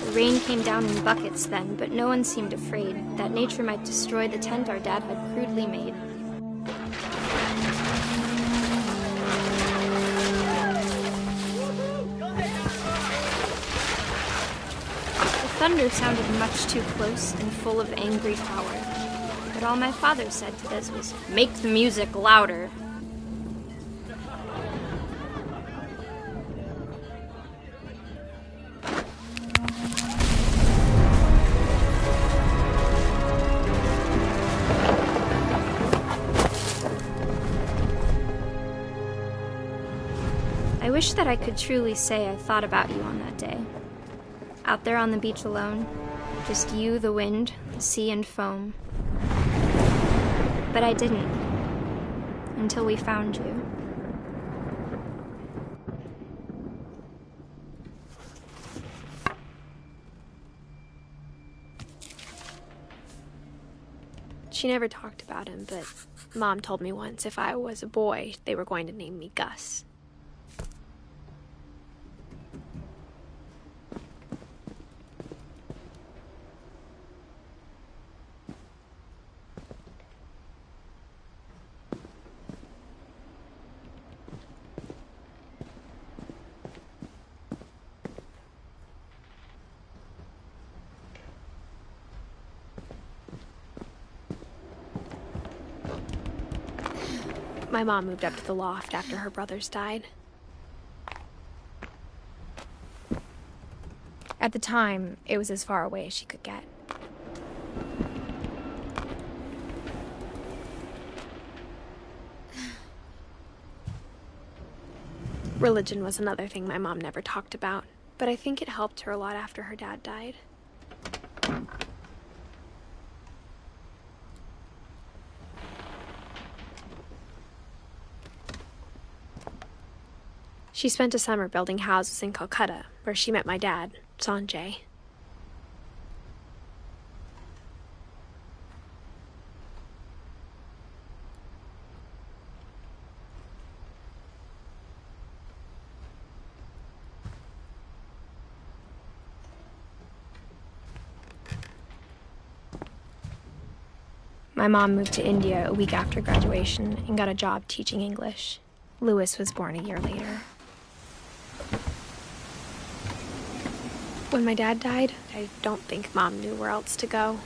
The rain came down in buckets then, but no one seemed afraid that nature might destroy the tent our dad had crudely made. The thunder sounded much too close and full of angry power, but all my father said to this was, "Make the music louder." I wish that I could truly say I thought about you on that day. Out there on the beach alone, just you, the wind, the sea, and foam. But I didn't, until we found you. She never talked about him, but Mom told me once if I was a boy, they were going to name me Gus. My mom moved up to the loft after her brothers died. At the time, it was as far away as she could get. Religion was another thing my mom never talked about, but I think it helped her a lot after her dad died. She spent a summer building houses in Calcutta, where she met my dad, Sanjay. My mom moved to India a week after graduation and got a job teaching English. Louis was born a year later. When my dad died, I don't think Mom knew where else to go.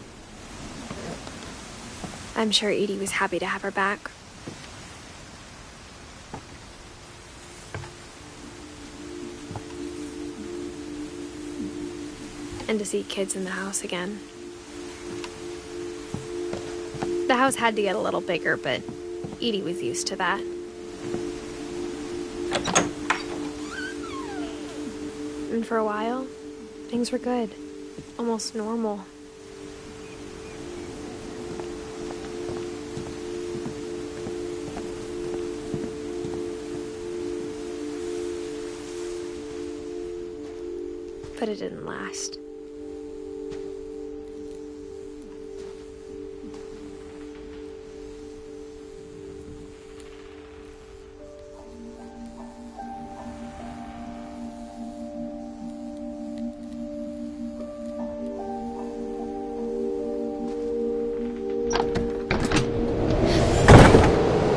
I'm sure Edie was happy to have her back. And to see kids in the house again. The house had to get a little bigger, but Edie was used to that. And for a while, things were good, almost normal. But it didn't last.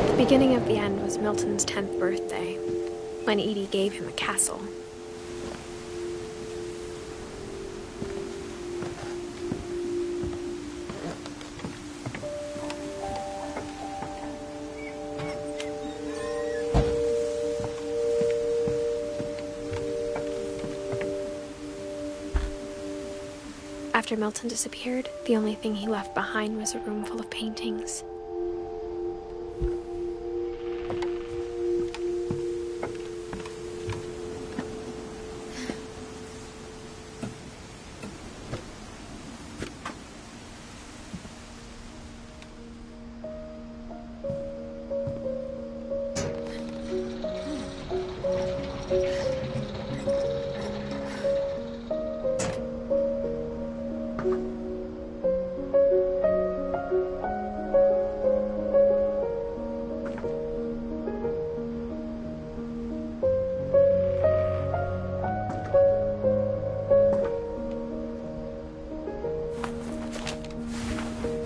The beginning of the end was Milton's 10th birthday, when Edie gave him a castle. After Milton disappeared, the only thing he left behind was a room full of paintings.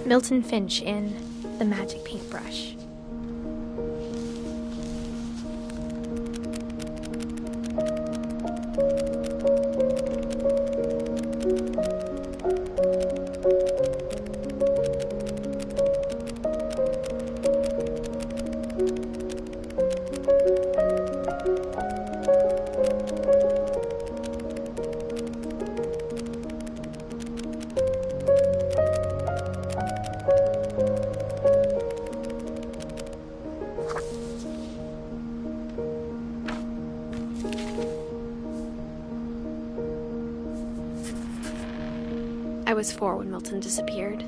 Milton Finch in The Magic Paintbrush. I was 4 when Milton disappeared.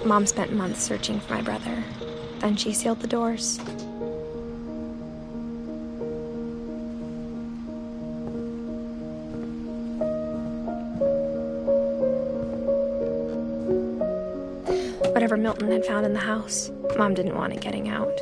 Mom spent months searching for my brother. Then she sealed the doors. Whatever Milton had found in the house, Mom didn't want it getting out.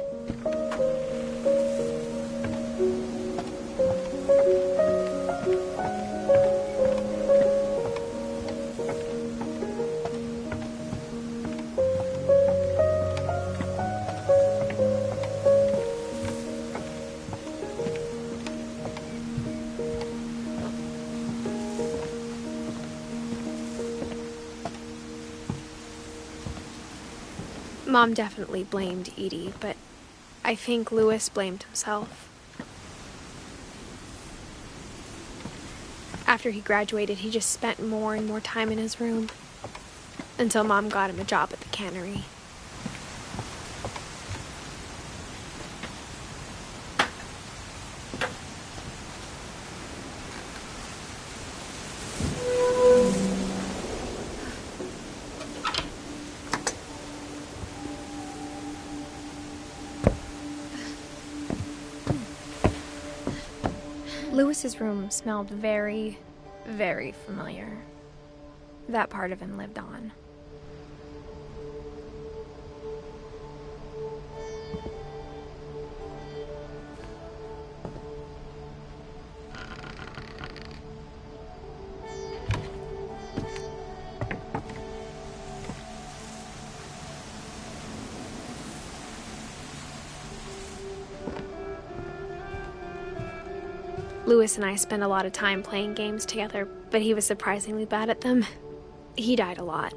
Mom definitely blamed Edie, but I think Louis blamed himself. After he graduated, he just spent more and more time in his room, until Mom got him a job at the cannery. Louis's room smelled very, very familiar. That part of him lived on. Louis and I spent a lot of time playing games together, but he was surprisingly bad at them. He died a lot.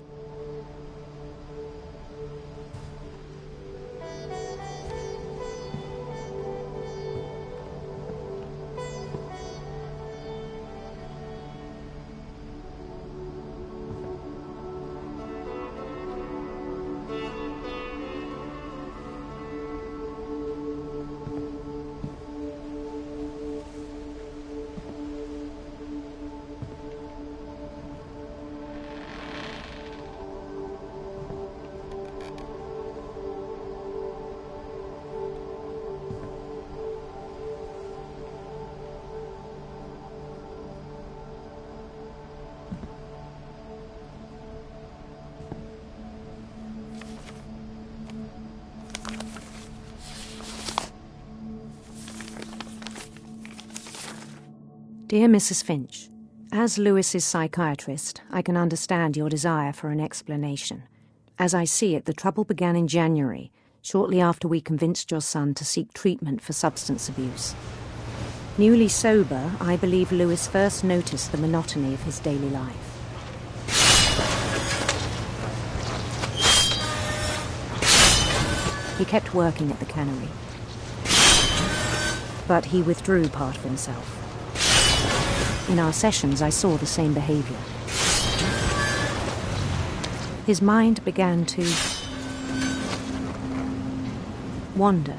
Dear Mrs. Finch, as Louis's psychiatrist, I can understand your desire for an explanation. As I see it, the trouble began in January, shortly after we convinced your son to seek treatment for substance abuse. Newly sober, I believe Lewis first noticed the monotony of his daily life. He kept working at the cannery, but he withdrew part of himself. In our sessions, I saw the same behavior. His mind began to wander.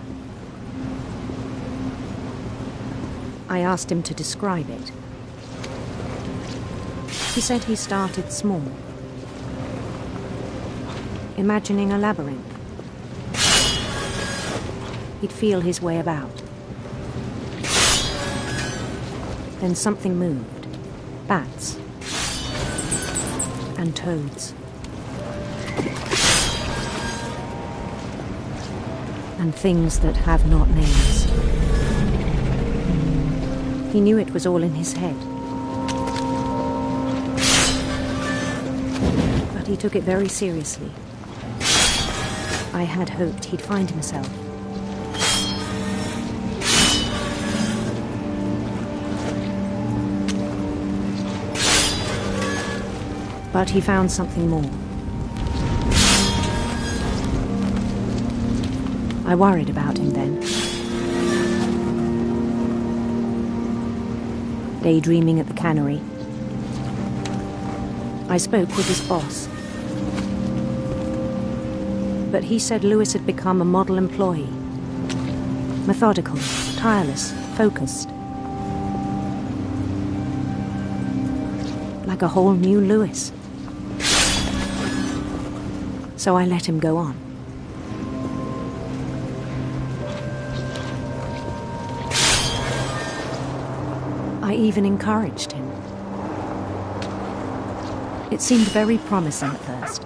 I asked him to describe it. He said he started small, imagining a labyrinth. He'd feel his way about. Then something moved. Bats. And toads. And things that have not names. He knew it was all in his head. But he took it very seriously. I had hoped he'd find himself. But he found something more. I worried about him then. Daydreaming at the cannery, I spoke with his boss. But he said Lewis had become a model employee. Methodical, tireless, focused. Like a whole new Lewis. So I let him go on. I even encouraged him. It seemed very promising at first.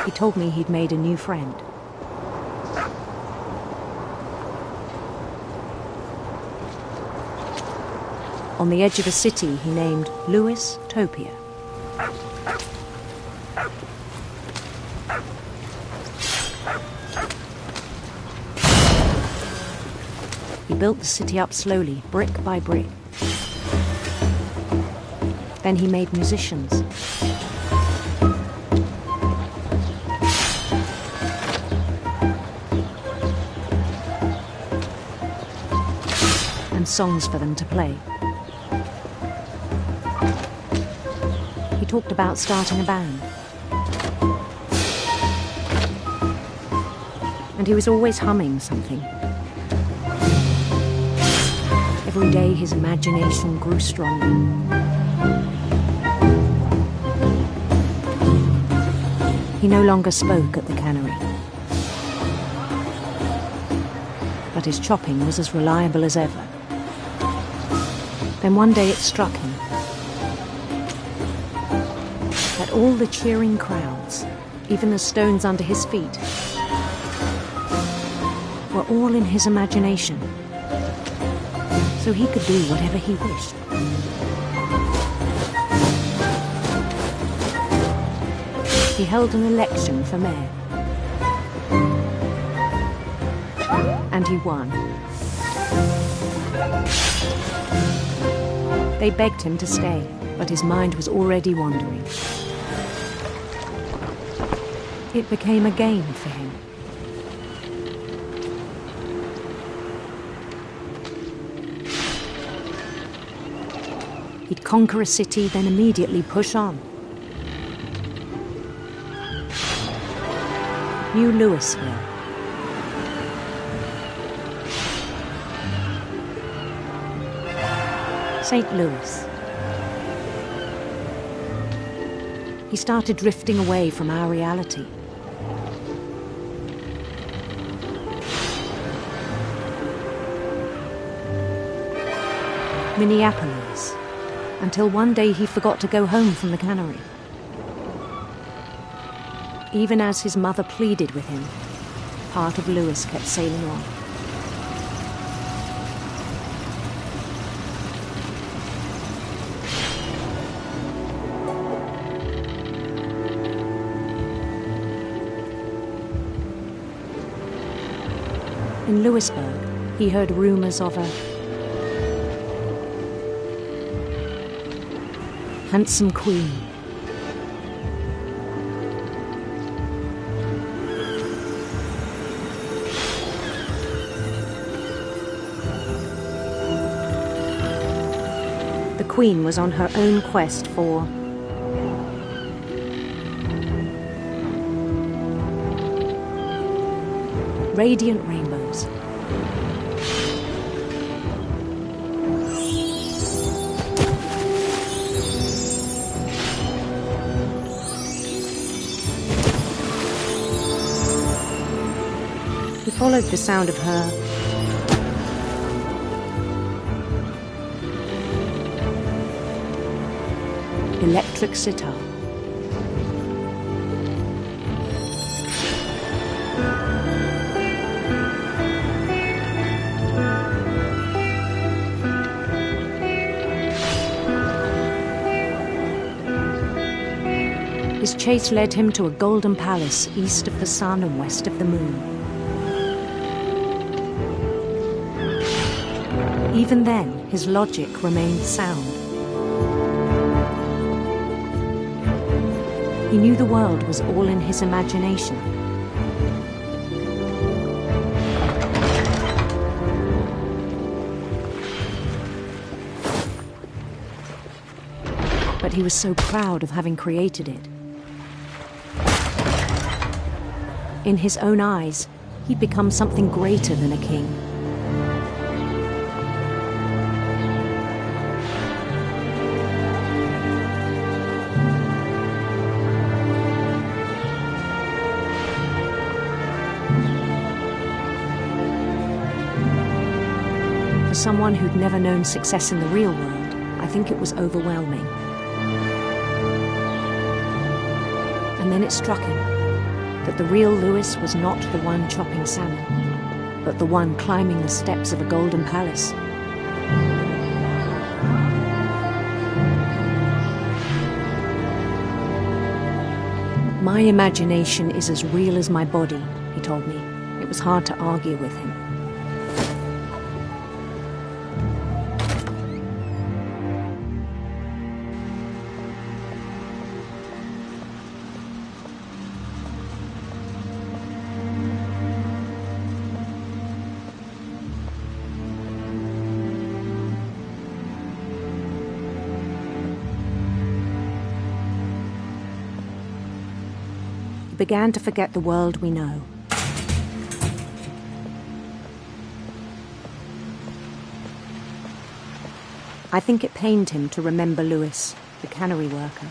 He told me he'd made a new friend. On the edge of a city he named Lewis Topia. He built the city up slowly, brick by brick. Then he made musicians. And songs for them to play. He talked about starting a band. And he was always humming something. Every day his imagination grew stronger. He no longer spoke at the cannery. But his chopping was as reliable as ever. Then one day it struck him that all the cheering crowds, even the stones under his feet, were all in his imagination. So he could do whatever he wished. He held an election for mayor. And he won. They begged him to stay, but his mind was already wandering. It became a game for him. He'd conquer a city, then immediately push on. New Louisville. St. Louis. He started drifting away from our reality. Minneapolis. Until one day he forgot to go home from the cannery. Even as his mother pleaded with him, part of Lewis kept sailing on. In Louisburg, he heard rumours of a handsome queen. The queen was on her own quest for radiant rainbows. He followed the sound of her electric sitar. His chase led him to a golden palace east of the sun and west of the moon. Even then, his logic remained sound. He knew the world was all in his imagination. But he was so proud of having created it. In his own eyes, he'd become something greater than a king. For someone who'd never known success in the real world, I think it was overwhelming. And then it struck him that the real Louis was not the one chopping salmon, but the one climbing the steps of a golden palace. My imagination is as real as my body, he told me. It was hard to argue with him. Began to forget the world we know. I think it pained him to remember Louis, the cannery worker.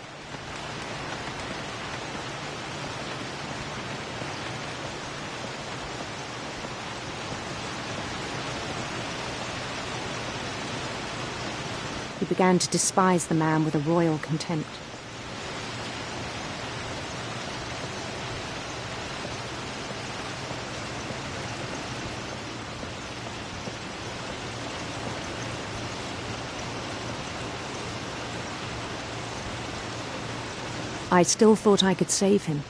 He began to despise the man with a royal contempt. I still thought I could save him.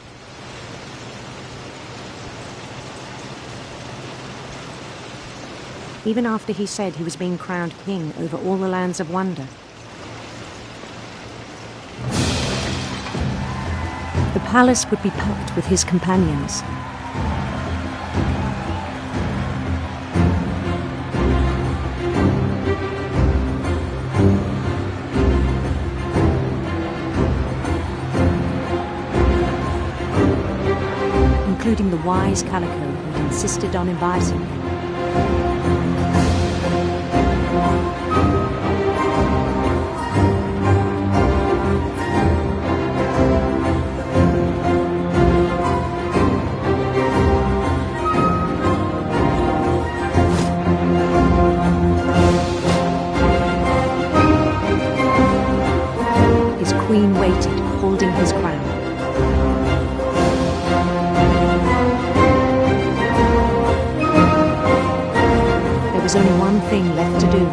Even after he said he was being crowned king over all the lands of wonder. The palace would be packed with his companions. Including the wise Calico who'd insisted on inviting him. His queen waited, holding his crown. There was only one thing left to do.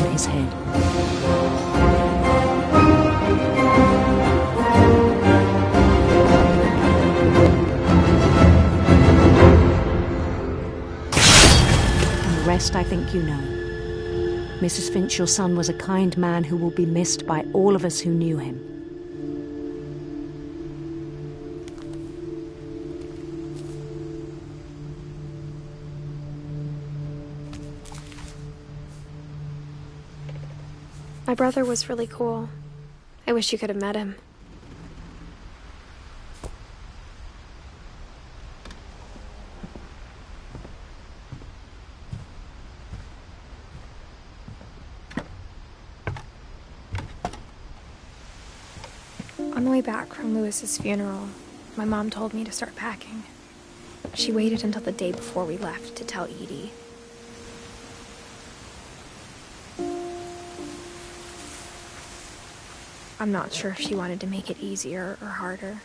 over his head. And the rest I think you know. Mrs. Finch, your son was a kind man who will be missed by all of us who knew him. My brother was really cool. I wish you could have met him. On the way back from Lewis's funeral, my mom told me to start packing. She waited until the day before we left to tell Edie. I'm not sure if she wanted to make it easier or harder.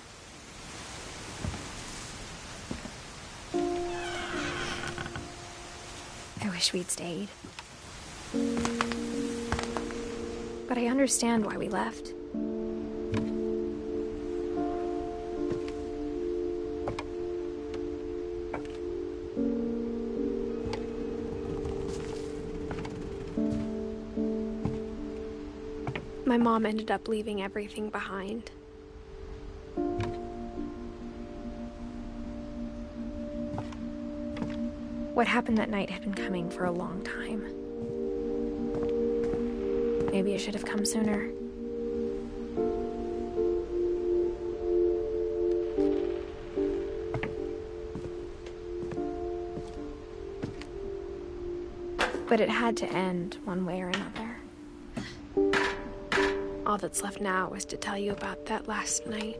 I wish we'd stayed. But I understand why we left. My mom ended up leaving everything behind. What happened that night had been coming for a long time. Maybe it should have come sooner. But it had to end one way or another. All that's left now is to tell you about that last night.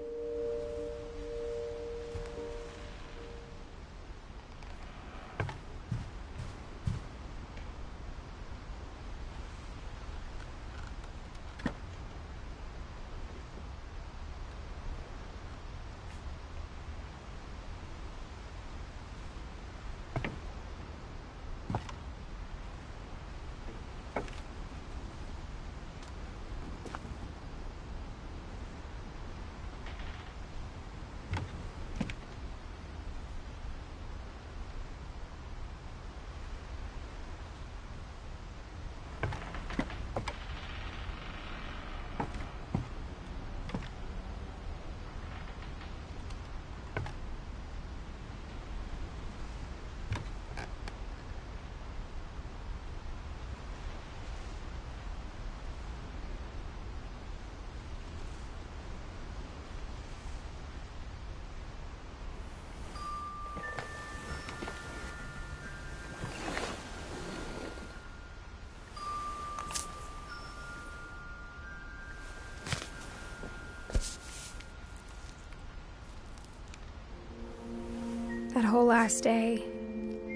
That whole last day,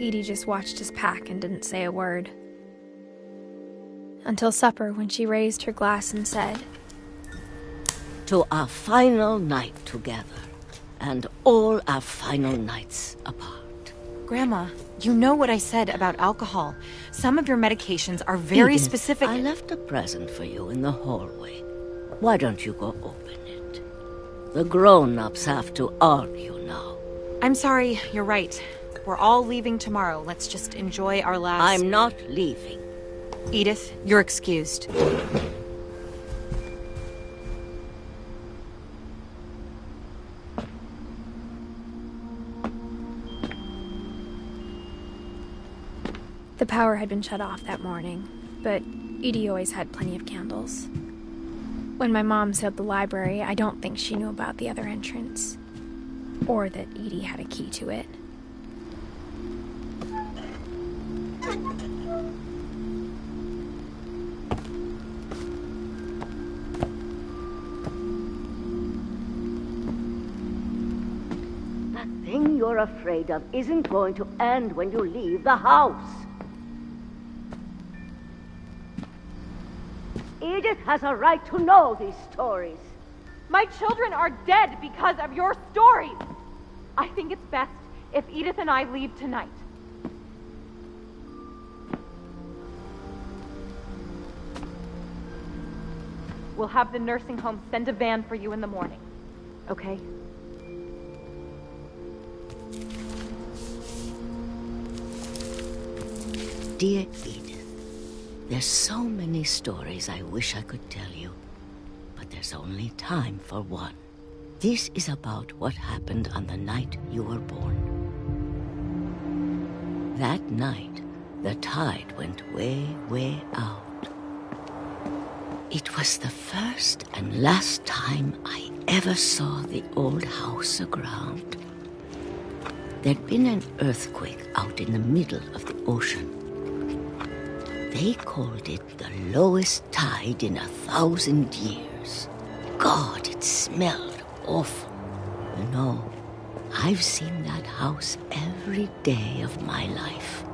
Edie just watched us pack and didn't say a word. Until supper, when she raised her glass and said, "To our final night together, and all our final nights apart." Grandma, you know what I said about alcohol. Some of your medications are very Edith, specific. I left a present for you in the hallway. Why don't you go open it? The grown-ups have to argue now. I'm sorry, you're right. We're all leaving tomorrow. Let's just enjoy our last... I'm not leaving. Edith, you're excused. The power had been shut off that morning, but Edie always had plenty of candles. When my mom sealed the library, I don't think she knew about the other entrance, or that Edie had a key to it. That thing you're afraid of isn't going to end when you leave the house. Edith has a right to know these stories. My children are dead because of your stories. I think it's best if Edith and I leave tonight. We'll have the nursing home send a van for you in the morning. Okay? Dear Edith, there's so many stories I wish I could tell you, but there's only time for one. This is about what happened on the night you were born. That night, the tide went way, way out. It was the first and last time I ever saw the old house aground. There'd been an earthquake out in the middle of the ocean. They called it the lowest tide in 1,000 years. God, it smelled awful. You know, I've seen that house every day of my life.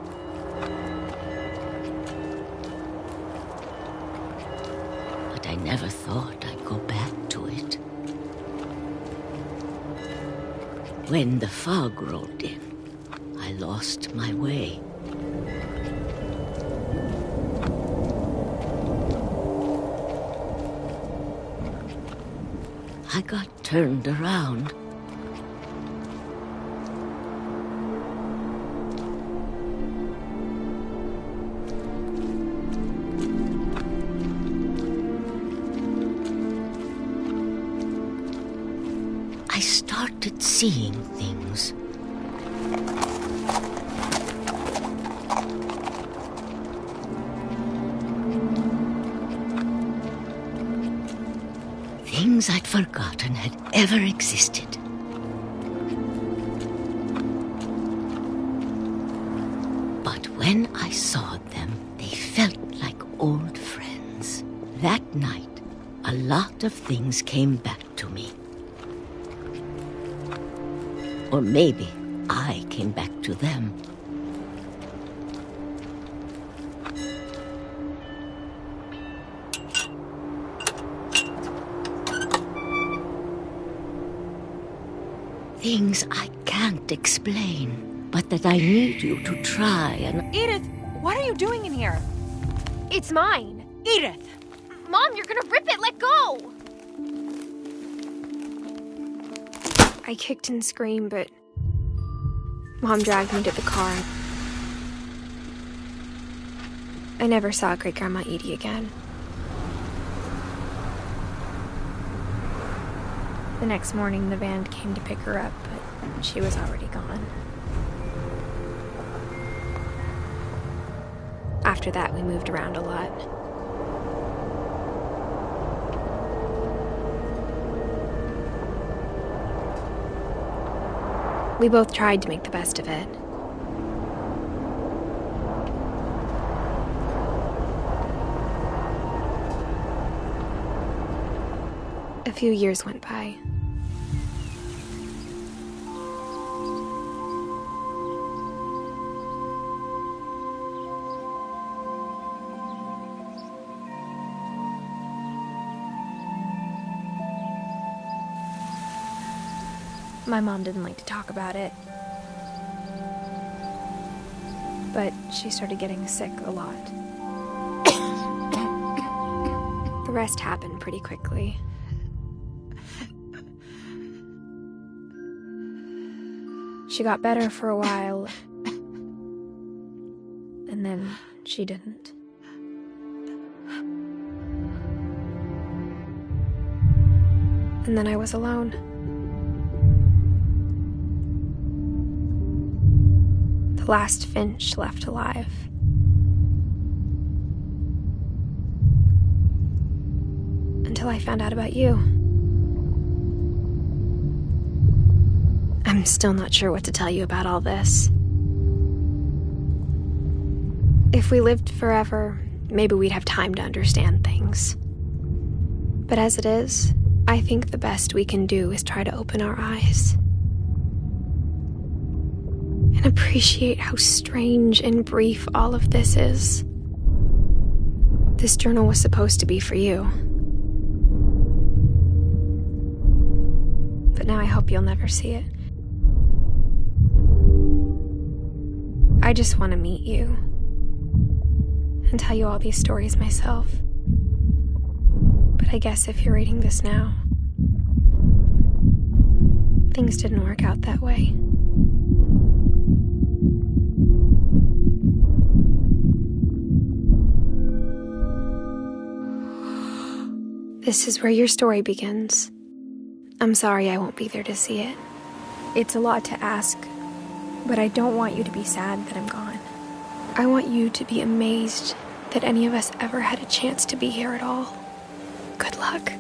But I never thought I'd go back to it. When the fog rolled in, I lost my way. I got turned around. I started seeing things. Things I'd forgotten had ever existed. But when I saw them, they felt like old friends. That night, a lot of things came back to me. Or maybe I came back to them. Things I can't explain, but that I need you to try and... Edith, what are you doing in here? It's mine. Edith! Mom, you're gonna rip it! Let go! I kicked and screamed, but Mom dragged me to the car. I never saw Great-Grandma Edie again. The next morning, the van came to pick her up, but she was already gone. After that, we moved around a lot. We both tried to make the best of it. A few years went by. My mom didn't like to talk about it, but she started getting sick a lot. The rest happened pretty quickly. She got better for a while, and then she didn't. And then I was alone. The last Finch left alive. Until I found out about you. I'm still not sure what to tell you about all this. If we lived forever, maybe we'd have time to understand things. But as it is, I think the best we can do is try to open our eyes. And appreciate how strange and brief all of this is. This journal was supposed to be for you. But now I hope you'll never see it. I just want to meet you and tell you all these stories myself. But I guess if you're reading this now, things didn't work out that way. This is where your story begins. I'm sorry I won't be there to see it. It's a lot to ask, but I don't want you to be sad that I'm gone. I want you to be amazed that any of us ever had a chance to be here at all. Good luck.